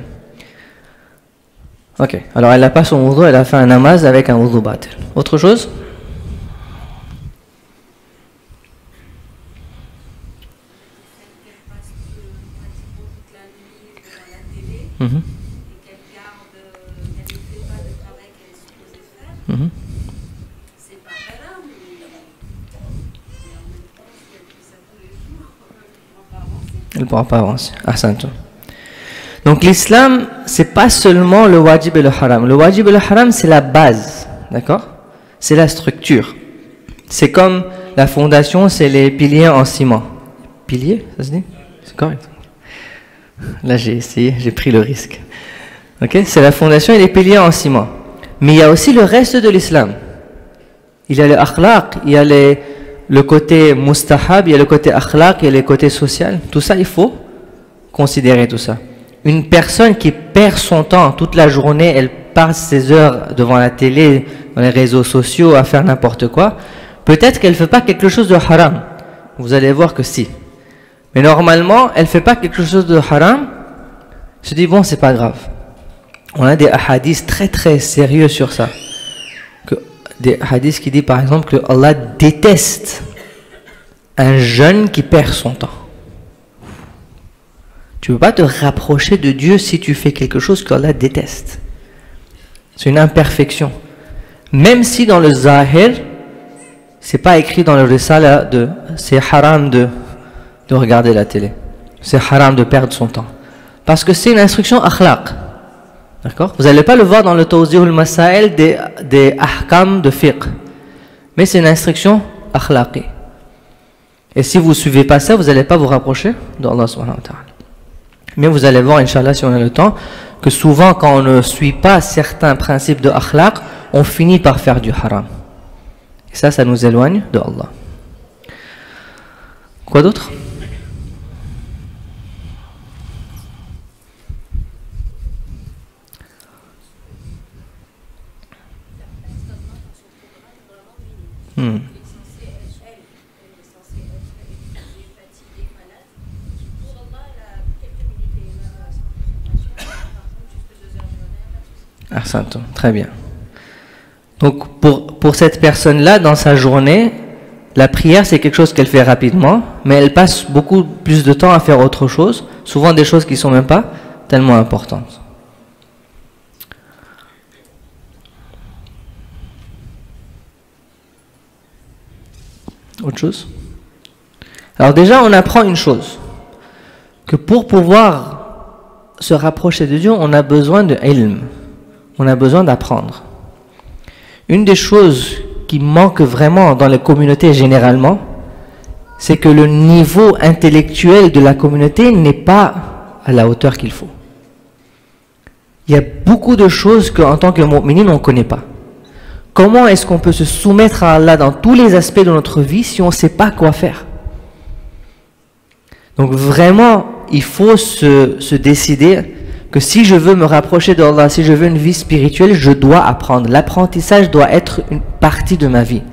Ok, alors elle n'a pas son wudu, elle a fait un namaz avec un wudu batil. Autre chose? Et qu'elle garde, qu'elle ne fait pas le travail qu'elle est supposée faire, c'est pas grave, mais en même temps, si elle fait ça tous les jours, elle ne pourra pas avancer. Elle ne pourra pas avancer. Ahsantou. Donc l'islam, c'est pas seulement le wajib et le haram. Le wajib et le haram, c'est la base, d'accord? C'est la structure. C'est comme la fondation, c'est les piliers en ciment. Piliers, ça se dit? C'est correct. Là, j'ai essayé, j'ai pris le risque. Ok, c'est la fondation et les piliers en ciment. Mais il y a aussi le reste de l'islam. Il y a le akhlaq, il y a le côté mustahab, il y a le côté akhlaq, il y a le côté social. Tout ça, il faut considérer tout ça. Une personne qui perd son temps toute la journée, elle passe ses heures devant la télé, dans les réseaux sociaux, à faire n'importe quoi. Peut-être qu'elle ne fait pas quelque chose de haram. Vous allez voir que si. Mais normalement, elle ne fait pas quelque chose de haram, se dit bon, c'est pas grave. On a des hadiths très très sérieux sur ça. Des hadiths qui disent par exemple que Allah déteste un jeune qui perd son temps. Tu ne peux pas te rapprocher de Dieu si tu fais quelque chose qu'Allah déteste. C'est une imperfection. Même si dans le zahir, c'est pas écrit dans le risala c'est haram de regarder la télé. C'est haram de perdre son temps. Parce que c'est une instruction akhlaq. D'accord? Vous n'allez pas le voir dans le Tawzihul Masail des ahkam de fiqh. Mais c'est une instruction akhlaqi. Et si vous ne suivez pas ça, vous n'allez pas vous rapprocher d'Allah subhanahu wa ta'ala. Mais vous allez voir, Inch'Allah, si on a le temps, que souvent quand on ne suit pas certains principes de akhlaq, on finit par faire du haram. Et ça nous éloigne de Allah. Quoi d'autre? Très bien. Donc pour cette personne-là, dans sa journée, la prière c'est quelque chose qu'elle fait rapidement, mais elle passe beaucoup plus de temps à faire autre chose, souvent des choses qui ne sont même pas tellement importantes. Autre chose? Alors déjà, on apprend une chose, que pour pouvoir se rapprocher de Dieu, on a besoin de ilm, on a besoin d'apprendre. Une des choses qui manque vraiment dans les communautés généralement, c'est que le niveau intellectuel de la communauté n'est pas à la hauteur qu'il faut. Il y a beaucoup de choses qu'en tant que mu'minin, on ne connaît pas. Comment est-ce qu'on peut se soumettre à Allah dans tous les aspects de notre vie si on ne sait pas quoi faire? Donc vraiment, il faut se décider que si je veux me rapprocher d'Allah, si je veux une vie spirituelle, je dois apprendre. L'apprentissage doit être une partie de ma vie.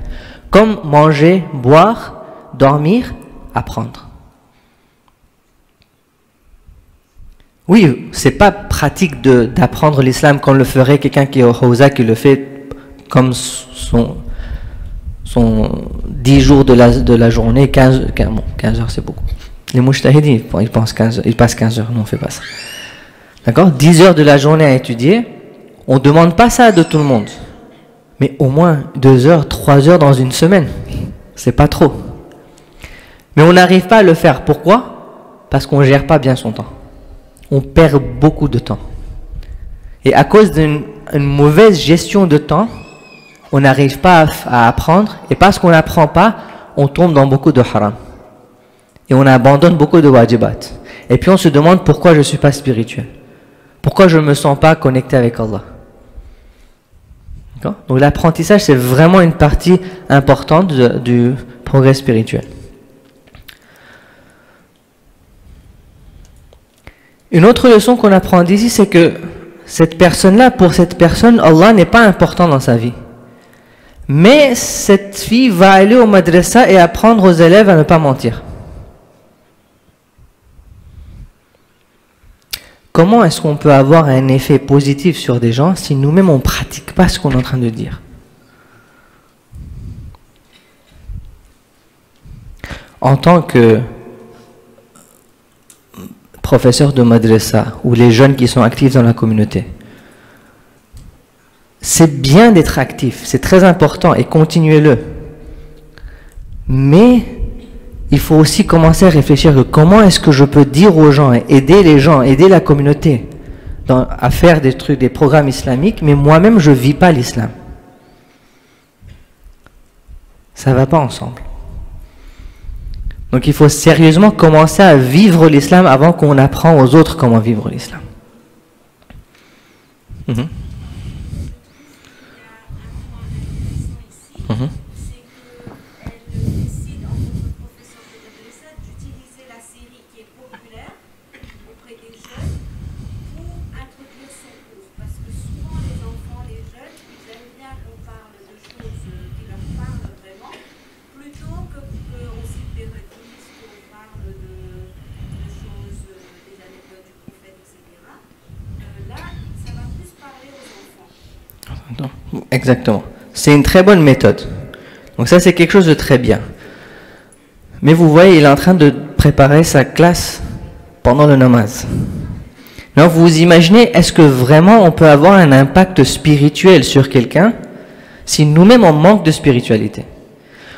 Comme manger, boire, dormir, apprendre. Oui, c'est pas pratique d'apprendre l'islam comme le ferait quelqu'un qui est au Hawza, qui le fait comme son 10 jours de la journée, 15 heures c'est beaucoup. Les mujtahidis, ils passent 15 heures, nous on fait pas ça. D'accord? 10 heures de la journée à étudier, on ne demande pas ça de tout le monde. Mais au moins 2 heures, 3 heures dans une semaine, c'est pas trop. Mais on n'arrive pas à le faire. Pourquoi? Parce qu'on ne gère pas bien son temps. On perd beaucoup de temps. Et à cause d'une mauvaise gestion de temps, on n'arrive pas à apprendre. Et parce qu'on n'apprend pas, on tombe dans beaucoup de haram. Et on abandonne beaucoup de wajibat. Et puis on se demande pourquoi je ne suis pas spirituel. Pourquoi je ne me sens pas connecté avec Allah. Donc l'apprentissage, c'est vraiment une partie importante du progrès spirituel. Une autre leçon qu'on apprend d'ici, c'est que cette personne-là, pour cette personne, Allah n'est pas important dans sa vie. Mais cette fille va aller au madrasa et apprendre aux élèves à ne pas mentir. Comment est-ce qu'on peut avoir un effet positif sur des gens si nous-mêmes on ne pratique pas ce qu'on est en train de dire? En tant que professeur de madrasa ou les jeunes qui sont actifs dans la communauté, c'est bien d'être actif, c'est très important et continuez-le. Mais il faut aussi commencer à réfléchir que comment est-ce que je peux dire aux gens, aider les gens, aider la communauté à faire des trucs, des programmes islamiques, mais moi-même je ne vis pas l'islam. Ça ne va pas ensemble. Donc il faut sérieusement commencer à vivre l'islam avant qu'on apprend aux autres comment vivre l'islam. Exactement. C'est une très bonne méthode. Donc ça, c'est quelque chose de très bien. Mais vous voyez, il est en train de préparer sa classe pendant le namaz. Alors vous vous imaginez, est-ce que vraiment on peut avoir un impact spirituel sur quelqu'un si nous-mêmes on manque de spiritualité?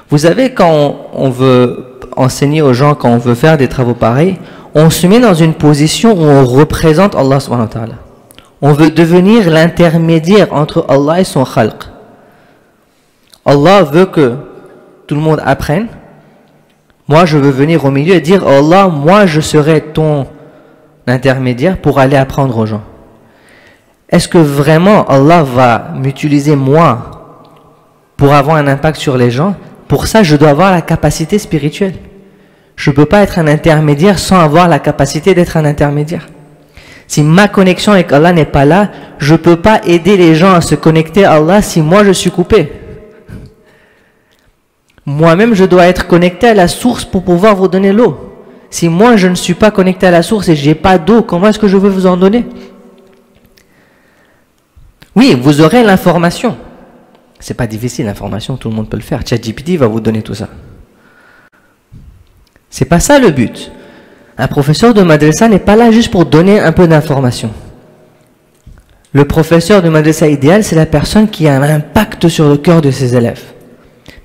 Vous savez, quand on veut enseigner aux gens, quand on veut faire des travaux pareils, on se met dans une position où on représente Allah subhanahu wa ta'ala. On veut devenir l'intermédiaire entre Allah et son khalq. Allah veut que tout le monde apprenne. Moi, je veux venir au milieu et dire, oh Allah, moi, je serai ton intermédiaire pour aller apprendre aux gens. Est-ce que vraiment Allah va m'utiliser moi pour avoir un impact sur les gens? Pour ça, je dois avoir la capacité spirituelle. Je ne peux pas être un intermédiaire sans avoir la capacité d'être un intermédiaire. Si ma connexion avec Allah n'est pas là, je ne peux pas aider les gens à se connecter à Allah si moi je suis coupé. Moi-même, je dois être connecté à la source pour pouvoir vous donner l'eau. Si moi je ne suis pas connecté à la source et je n'ai pas d'eau, comment est-ce que je veux vous en donner? Oui, vous aurez l'information. C'est pas difficile, l'information, tout le monde peut le faire. ChatGPT va vous donner tout ça. C'est pas ça le but. Un professeur de madrasa n'est pas là juste pour donner un peu d'informations. Le professeur de madrasa idéal, c'est la personne qui a un impact sur le cœur de ses élèves.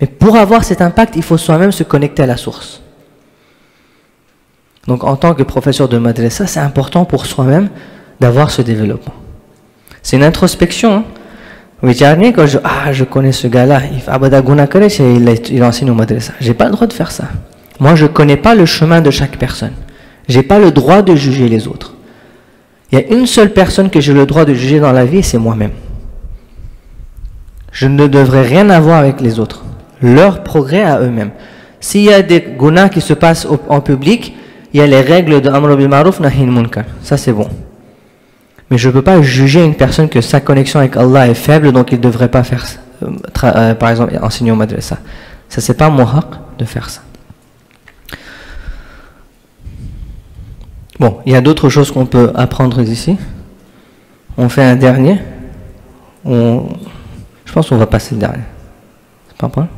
Mais pour avoir cet impact, il faut soi-même se connecter à la source. Donc en tant que professeur de madrasa, c'est important pour soi-même d'avoir ce développement. C'est une introspection. Hein. Oui, quand je connais ce gars-là, il enseigne au madrasa. J'ai pas le droit de faire ça. Moi, je connais pas le chemin de chaque personne. J'ai pas le droit de juger les autres. Il y a une seule personne que j'ai le droit de juger dans la vie, c'est moi-même. Je ne devrais rien avoir avec les autres. Leur progrès à eux-mêmes. S'il y a des gunas qui se passent en public, il y a les règles de Amr bil Ma'ruf Nahi Munkar. Ça, c'est bon. Mais je ne peux pas juger une personne que sa connexion avec Allah est faible, donc il ne devrait pas faire ça. Par exemple, enseigner au madrasa. Ça, c'est pas mon haq de faire ça. Bon, il y a d'autres choses qu'on peut apprendre d'ici. On fait un dernier. Je pense qu'on va passer le dernier. C'est pas un problème?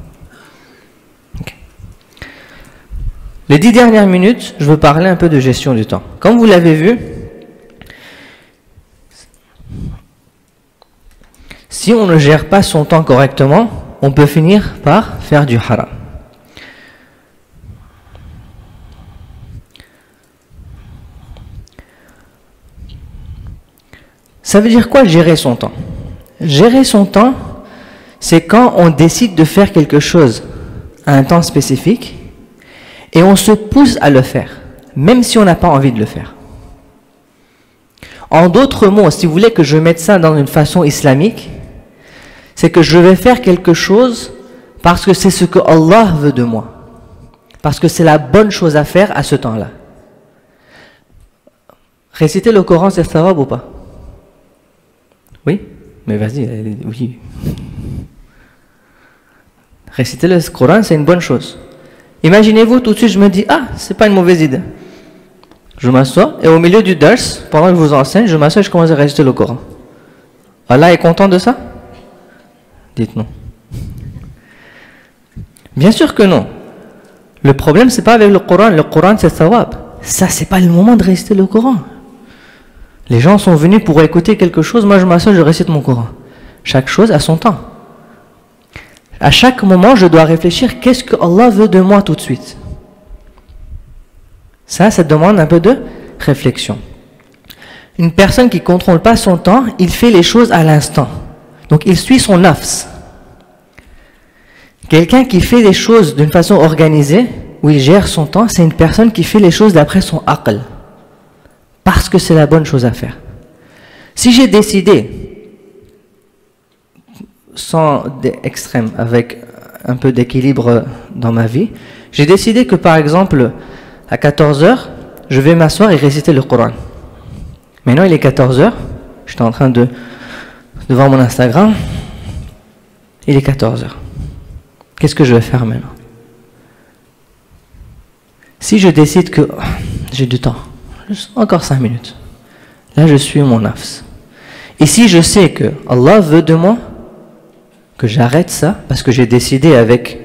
Okay. Les 10 dernières minutes, je veux parler un peu de gestion du temps. Comme vous l'avez vu, si on ne gère pas son temps correctement, on peut finir par faire du haram. Ça veut dire quoi gérer son temps? Gérer son temps, c'est quand on décide de faire quelque chose à un temps spécifique et on se pousse à le faire, même si on n'a pas envie de le faire. En d'autres mots, si vous voulez que je mette ça dans une façon islamique, c'est que je vais faire quelque chose parce que c'est ce que Allah veut de moi, parce que c'est la bonne chose à faire à ce temps-là. Réciter le Coran, c'est thawab ou pas? Oui? Mais vas-y, oui. Réciter le Coran, c'est une bonne chose. Imaginez-vous, tout de suite, je me dis, ah, c'est pas une mauvaise idée. Je m'assois, et au milieu du dars, pendant que je vous enseigne, je m'assois et je commence à réciter le Coran. Allah est content de ça? Dites non. Bien sûr que non. Le problème, c'est pas avec le Coran, c'est thawab. Ça, c'est pas le moment de réciter le Coran. Les gens sont venus pour écouter quelque chose, moi je m'assois, je récite mon Coran. Chaque chose a son temps. À chaque moment, je dois réfléchir, qu'est-ce que Allah veut de moi tout de suite? Ça demande un peu de réflexion. Une personne qui ne contrôle pas son temps, il fait les choses à l'instant. Donc il suit son nafs. Quelqu'un qui fait les choses d'une façon organisée, où il gère son temps, c'est une personne qui fait les choses d'après son aql. Parce que c'est la bonne chose à faire. Si j'ai décidé, sans extrême, avec un peu d'équilibre dans ma vie, j'ai décidé que par exemple, à 14h, je vais m'asseoir et réciter le Coran. Maintenant il est 14h, j'étais en train devant mon Instagram, il est 14h. Qu'est-ce que je vais faire maintenant? Si je décide que j'ai du temps, encore 5 minutes. Là, je suis mon nafs. Et si je sais que Allah veut de moi que j'arrête ça, parce que j'ai décidé avec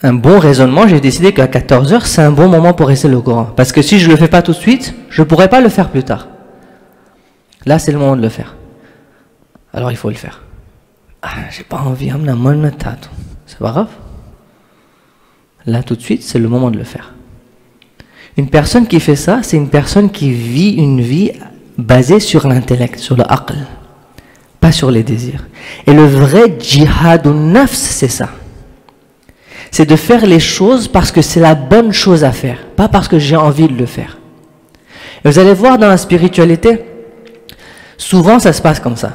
un bon raisonnement, j'ai décidé qu'à 14h, c'est un bon moment pour réciter le Coran. Parce que si je ne le fais pas tout de suite, je ne pourrai pas le faire plus tard. Là, c'est le moment de le faire. Alors, il faut le faire. Ah, j'ai pas envie, c'est pas grave. Là, tout de suite, c'est le moment de le faire. Une personne qui fait ça, c'est une personne qui vit une vie basée sur l'intellect, sur le aql, pas sur les désirs. Et le vrai djihad ou nafs, c'est ça. C'est de faire les choses parce que c'est la bonne chose à faire, pas parce que j'ai envie de le faire. Et vous allez voir dans la spiritualité, souvent ça se passe comme ça.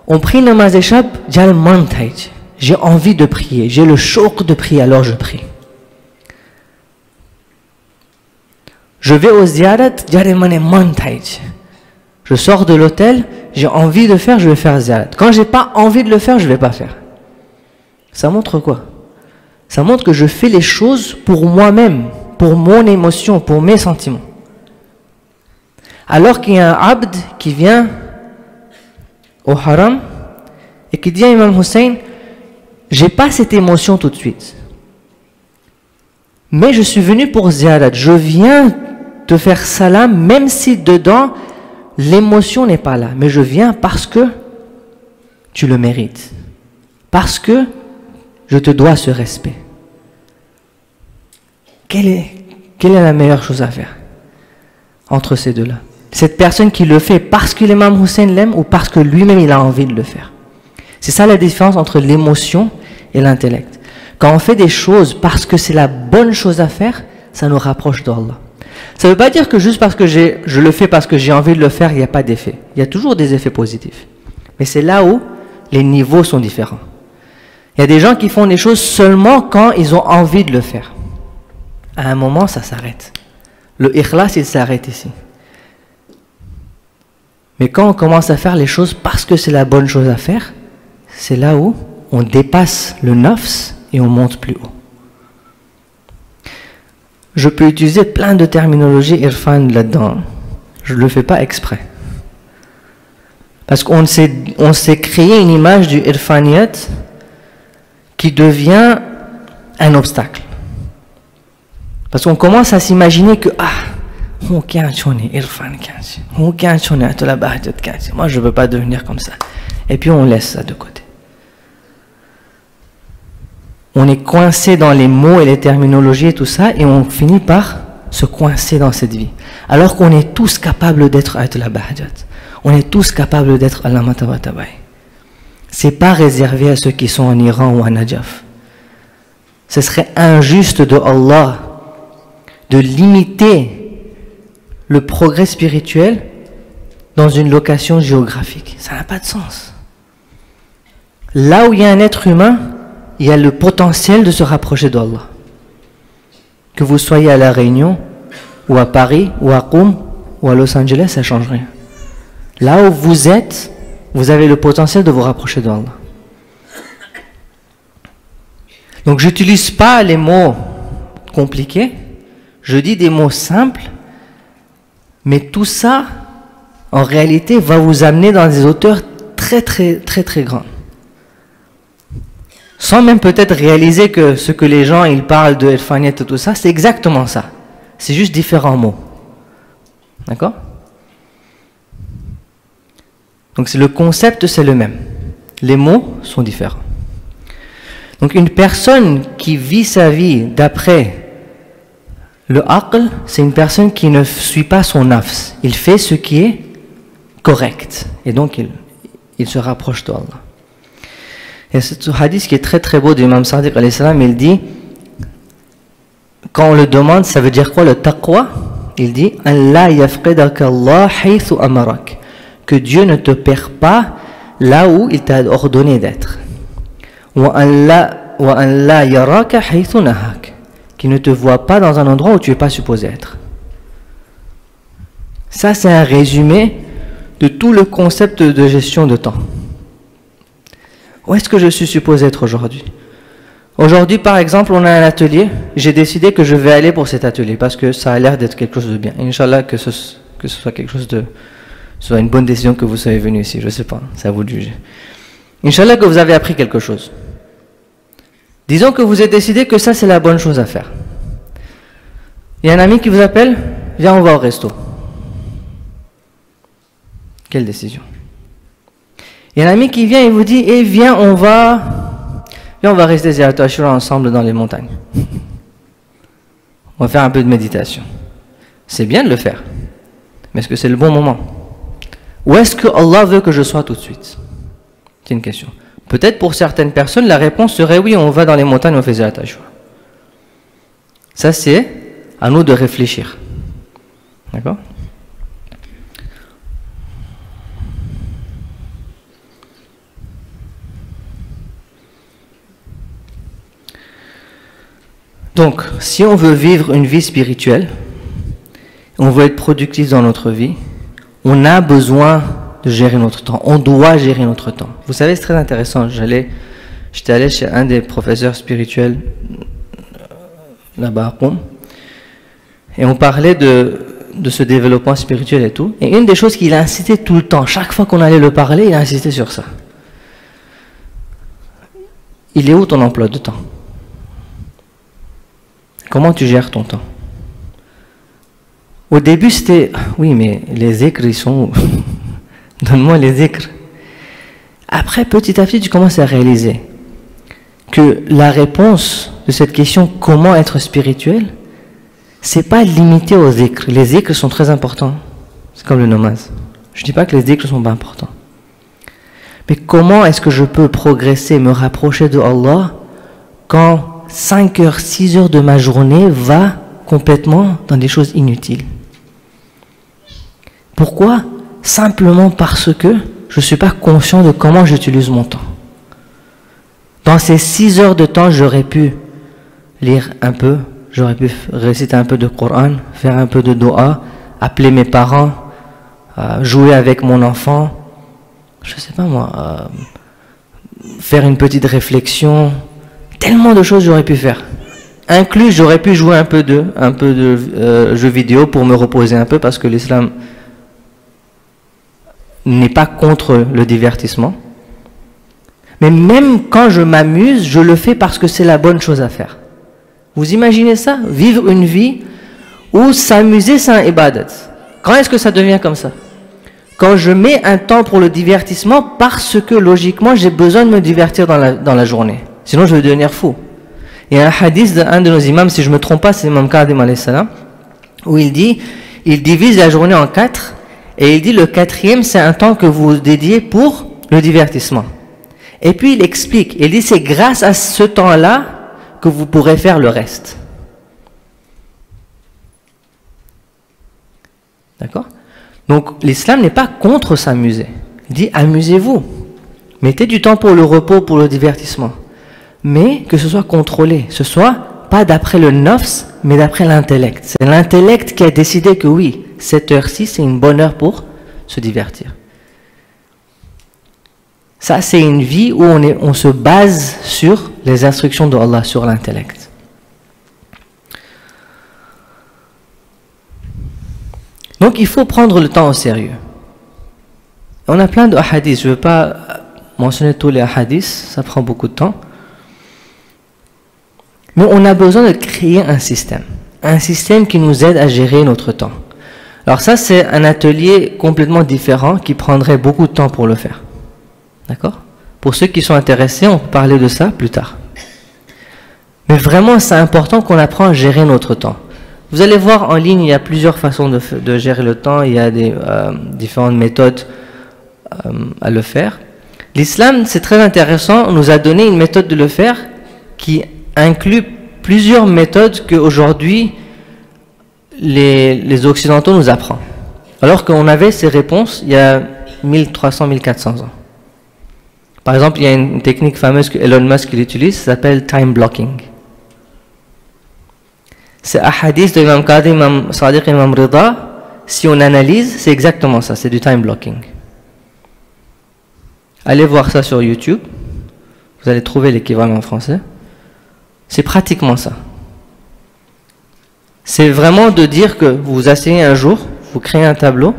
On prie namaz échappe, j'ai envie de prier, j'ai le shauq de prier, alors je prie. Je vais au ziyarat, je sors de l'hôtel, j'ai envie de faire, je vais faire ziyarat. Quand j'ai pas envie de le faire, je vais pas faire. Ça montre quoi? Ça montre que je fais les choses pour moi-même, pour mon émotion, pour mes sentiments. Alors qu'il y a un abd qui vient au haram et qui dit à Imam Hussein, j'ai pas cette émotion tout de suite. Mais je suis venu pour ziyarat, je viens te faire salam, même si dedans, l'émotion n'est pas là. Mais je viens parce que tu le mérites. Parce que je te dois ce respect. Quelle est la meilleure chose à faire entre ces deux-là? Cette personne qui le fait parce que l'imam Hussein l'aime ou parce que lui-même il a envie de le faire. C'est ça la différence entre l'émotion et l'intellect. Quand on fait des choses parce que c'est la bonne chose à faire, ça nous rapproche d'Allah. Ça ne veut pas dire que juste parce que je le fais parce que j'ai envie de le faire, il n'y a pas d'effet. Il y a toujours des effets positifs. Mais c'est là où les niveaux sont différents. Il y a des gens qui font des choses seulement quand ils ont envie de le faire. À un moment, ça s'arrête. Le ikhlas, il s'arrête ici. Mais quand on commence à faire les choses parce que c'est la bonne chose à faire, c'est là où on dépasse le nafs et on monte plus haut. Je peux utiliser plein de terminologie irfan là-dedans. Je ne le fais pas exprès. Parce qu'on s'est créé une image du irfaniyat qui devient un obstacle. Parce qu'on commence à s'imaginer que moi je ne veux pas devenir comme ça. Et puis on laisse ça de côté. On est coincé dans les mots et les terminologies et tout ça, et on finit par se coincer dans cette vie. Alors qu'on est tous capables d'être Ayatollah Bahjat. On est tous capables d'être Allama Tabatabai. C'est pas réservé à ceux qui sont en Iran ou à Najaf. Ce serait injuste de Allah de limiter le progrès spirituel dans une location géographique. Ça n'a pas de sens. Là où il y a un être humain, il y a le potentiel de se rapprocher d'Allah. Que vous soyez à La Réunion, ou à Paris, ou à Qom, ou à Los Angeles, ça ne change rien. Là où vous êtes, vous avez le potentiel de vous rapprocher d'Allah. Donc je n'utilise pas les mots compliqués, je dis des mots simples, mais tout ça, en réalité, va vous amener dans des hauteurs très grandes. Sans même peut-être réaliser que ce que les gens ils parlent de Irfaniyat et tout ça, c'est exactement ça. C'est juste différents mots. D'accord? Donc le concept c'est le même. Les mots sont différents. Donc une personne qui vit sa vie d'après le aql, c'est une personne qui ne suit pas son nafs. Il fait ce qui est correct. Et donc il se rapproche d'Allah. Et c'est ce hadith qui est très beau de l'imam Sadiq alayhi salam, il dit, quand on le demande, ça veut dire quoi le taqwa? Il dit, Allah yafqidaka Allah haythu amarak, que Dieu ne te perd pas là où il t'a ordonné d'être. Wa an la yaraka haythu nahak, qu'il ne te voit pas dans un endroit où tu n'es pas supposé être. Ça c'est un résumé de tout le concept de gestion de temps. Où est-ce que je suis supposé être aujourd'hui? Aujourd'hui, par exemple, on a un atelier. J'ai décidé que je vais aller pour cet atelier parce que ça a l'air d'être quelque chose de bien. Inch'Allah, que ce soit quelque chose de... soit une bonne décision que vous soyez venu ici. Je ne sais pas, c'est à vous de juger. Inch'Allah, que vous avez appris quelque chose. Disons que vous avez décidé que ça, c'est la bonne chose à faire. Il y a un ami qui vous appelle, viens, on va au resto. Quelle décision? Il y a un ami qui vient et vous dit, eh viens, on va rester Ziyarat Ashura ensemble dans les montagnes. On va faire un peu de méditation. C'est bien de le faire, mais est-ce que c'est le bon moment? Ou est-ce que Allah veut que je sois tout de suite? C'est une question. Peut-être pour certaines personnes, la réponse serait oui, on va dans les montagnes, on fait Ziyarat Ashura. Ça, c'est à nous de réfléchir. D'accord? Donc, si on veut vivre une vie spirituelle, on veut être productif dans notre vie, on a besoin de gérer notre temps. On doit gérer notre temps. Vous savez, c'est très intéressant. J'étais allé chez un des professeurs spirituels là-bas à Qom, et on parlait de ce développement spirituel et tout. Et une des choses qu'il a incité tout le temps, chaque fois qu'on allait le parler, il a insisté sur ça. Il est où ton emploi de temps? Comment tu gères ton temps? Au début, c'était, oui, mais les zikrs, ils sont où? Donne-moi les zikrs. Après, petit à petit, tu commences à réaliser que la réponse de cette question, comment être spirituel, c'est pas limité aux zikr. Les zikrs sont très importants. C'est comme le namaz. Je dis pas que les zikrs sont pas importants. Mais comment est-ce que je peux progresser, me rapprocher de Allah quand 5 heures, 6 heures de ma journée va complètement dans des choses inutiles? Pourquoi? Simplement parce que je ne suis pas conscient de comment j'utilise mon temps. Dans ces 6 heures de temps, j'aurais pu lire un peu, j'aurais pu réciter un peu de Coran, faire un peu de dua, appeler mes parents, jouer avec mon enfant, je ne sais pas moi, faire une petite réflexion, tellement de choses j'aurais pu faire. Inclus, j'aurais pu jouer un peu de jeux vidéo pour me reposer un peu, parce que l'islam n'est pas contre le divertissement. Mais même quand je m'amuse, je le fais parce que c'est la bonne chose à faire. Vous imaginez ça? Vivre une vie où s'amuser, c'est un ibadat. Quand est-ce que ça devient comme ça? Quand je mets un temps pour le divertissement parce que logiquement j'ai besoin de me divertir dans la journée. Sinon je vais devenir fou. Il y a un hadith d'un de nos imams, si je ne me trompe pas, c'est l'imam Qadim alayhi salam, où il dit, il divise la journée en 4, et il dit le 4e c'est un temps que vous dédiez pour le divertissement. Et puis il explique, il dit c'est grâce à ce temps-là que vous pourrez faire le reste. D'accord? Donc l'islam n'est pas contre s'amuser. Il dit amusez-vous. Mettez du temps pour le repos, pour le divertissement. Mais que ce soit contrôlé. Ce soit pas d'après le nafs, mais d'après l'intellect. C'est l'intellect qui a décidé que oui, cette heure-ci, c'est une bonne heure pour se divertir. Ça, c'est une vie où on se base sur les instructions de Allah, sur l'intellect. Donc, il faut prendre le temps au sérieux. On a plein de hadiths. Je ne veux pas mentionner tous les hadiths, ça prend beaucoup de temps. Mais on a besoin de créer un système qui nous aide à gérer notre temps. Alors ça, c'est un atelier complètement différent qui prendrait beaucoup de temps pour le faire. D'accord? Pour ceux qui sont intéressés, on peut parler de ça plus tard. Mais vraiment, c'est important qu'on apprenne à gérer notre temps. Vous allez voir en ligne, il y a plusieurs façons de gérer le temps, il y a des différentes méthodes à le faire. L'islam, c'est très intéressant, on nous a donné une méthode de le faire qui inclut plusieurs méthodes qu'aujourd'hui les Occidentaux nous apprennent. Alors qu'on avait ces réponses il y a 1300-1400 ans. Par exemple, il y a une technique fameuse que Elon Musk utilise, ça s'appelle time blocking. C'est un hadith de l'imam Qadim, Imam Sadiq, Imam Rida. Si on analyse, c'est exactement ça, c'est du time blocking. Allez voir ça sur YouTube, vous allez trouver l'équivalent en français. C'est pratiquement ça. C'est vraiment de dire que vous vous asseyez un jour, vous créez un tableau,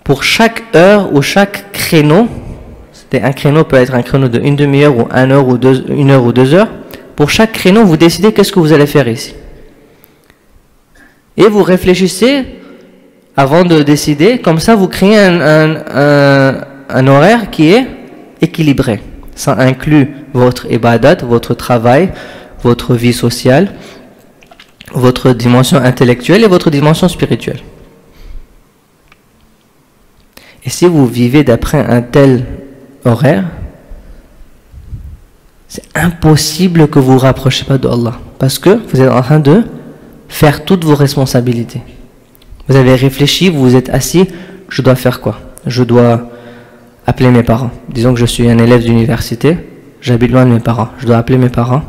pour chaque heure ou chaque créneau, un créneau peut être un créneau de 1 demi-heure ou 1 heure ou 1 heure ou 2 heures, pour chaque créneau, vous décidez qu'est-ce que vous allez faire ici. Et vous réfléchissez avant de décider, comme ça vous créez un horaire qui est équilibré. Ça inclut votre ibadat, votre travail, votre vie sociale, votre dimension intellectuelle et votre dimension spirituelle. Et si vous vivez d'après un tel horaire, c'est impossible que vous vous rapprochiez pas de Allah, parce que vous êtes en train de faire toutes vos responsabilités. Vous avez réfléchi, vous vous êtes assis, je dois faire quoi? Je dois appeler mes parents. Disons que je suis un élève d'université, j'habite loin de mes parents. Je dois appeler mes parents.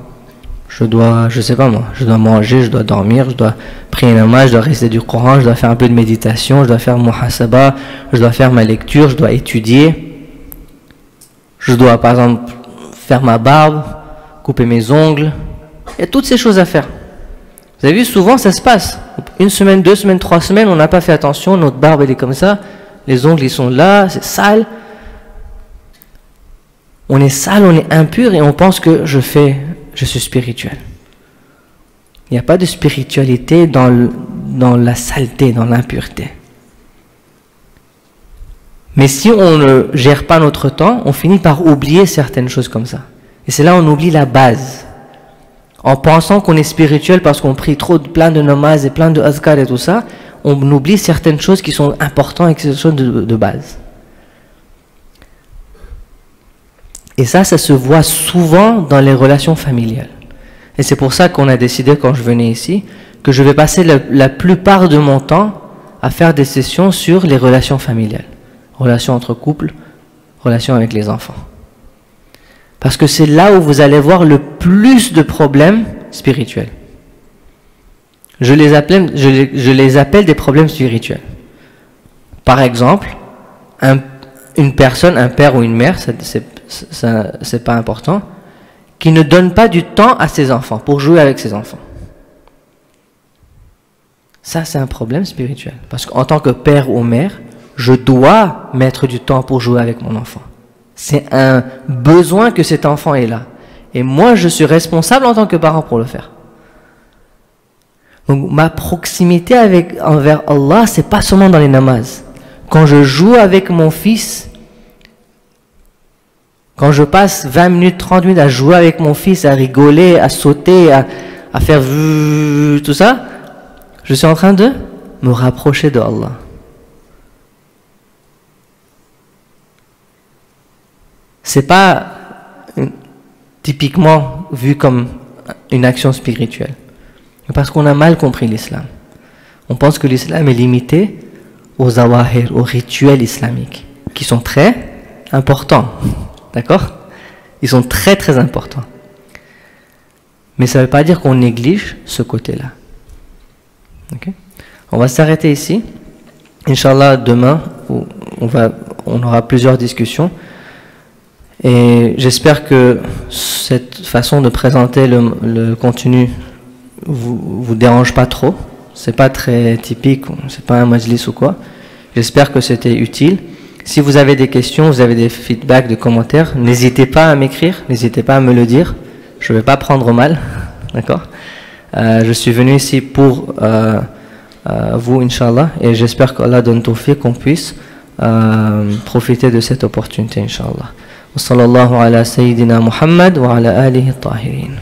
Je dois, je sais pas moi, je dois manger, je dois dormir, je dois prier namaz, je dois réciter du Coran, je dois faire un peu de méditation, je dois faire muhasaba, je dois faire ma lecture, je dois étudier. Je dois par exemple faire ma barbe, couper mes ongles. Il y a toutes ces choses à faire. Vous avez vu, souvent ça se passe. 1 semaine, 2 semaines, 3 semaines, on n'a pas fait attention, notre barbe elle est comme ça, les ongles ils sont là, c'est sale. On est sale, on est impur et on pense que je suis spirituel. Il n'y a pas de spiritualité dans la saleté, dans l'impureté. Mais si on ne gère pas notre temps, on finit par oublier certaines choses comme ça. Et c'est là où on oublie la base. En pensant qu'on est spirituel parce qu'on prie plein de namaz et plein de azkar et tout ça, on oublie certaines choses qui sont importantes et qui sont de base. Et ça se voit souvent dans les relations familiales. Et c'est pour ça qu'on a décidé, quand je venais ici, que je vais passer la plupart de mon temps à faire des sessions sur les relations familiales. Relations entre couples, relations avec les enfants. Parce que c'est là où vous allez voir le plus de problèmes spirituels. Je les appelle des problèmes spirituels. Par exemple, une personne, un père ou une mère, c'est pas important, qui ne donne pas du temps à ses enfants, pour jouer avec ses enfants. Ça, c'est un problème spirituel. Parce qu'en tant que père ou mère, je dois mettre du temps pour jouer avec mon enfant. C'est un besoin que cet enfant est là. Et moi, je suis responsable en tant que parent pour le faire. Donc, ma proximité envers Allah, c'est pas seulement dans les namazs. Quand je joue avec mon fils, quand je passe 20 minutes, 30 minutes à jouer avec mon fils, à rigoler, à sauter, à faire tout ça, je suis en train de me rapprocher de Allah. C'est pas typiquement vu comme une action spirituelle. Parce qu'on a mal compris l'islam. On pense que l'islam est limité aux zawahir, aux rituels islamiques, qui sont très importants. D'accord? Ils sont très très importants. Mais ça ne veut pas dire qu'on néglige ce côté-là. Okay? On va s'arrêter ici. Inch'Allah, demain, on aura plusieurs discussions. Et j'espère que cette façon de présenter le contenu vous dérange pas trop. C'est pas très typique, c'est pas un majlis ou quoi. J'espère que c'était utile. Si vous avez des questions, vous avez des feedbacks, des commentaires, n'hésitez pas à m'écrire, n'hésitez pas à me le dire. Je vais pas prendre mal, d'accord? Je suis venu ici pour vous, Inch'Allah, et j'espère qu'Allah donne tawfiq qu'on puisse profiter de cette opportunité, Inch'Allah. وصلى الله على سيدنا محمد وعلى آله الطاهرين.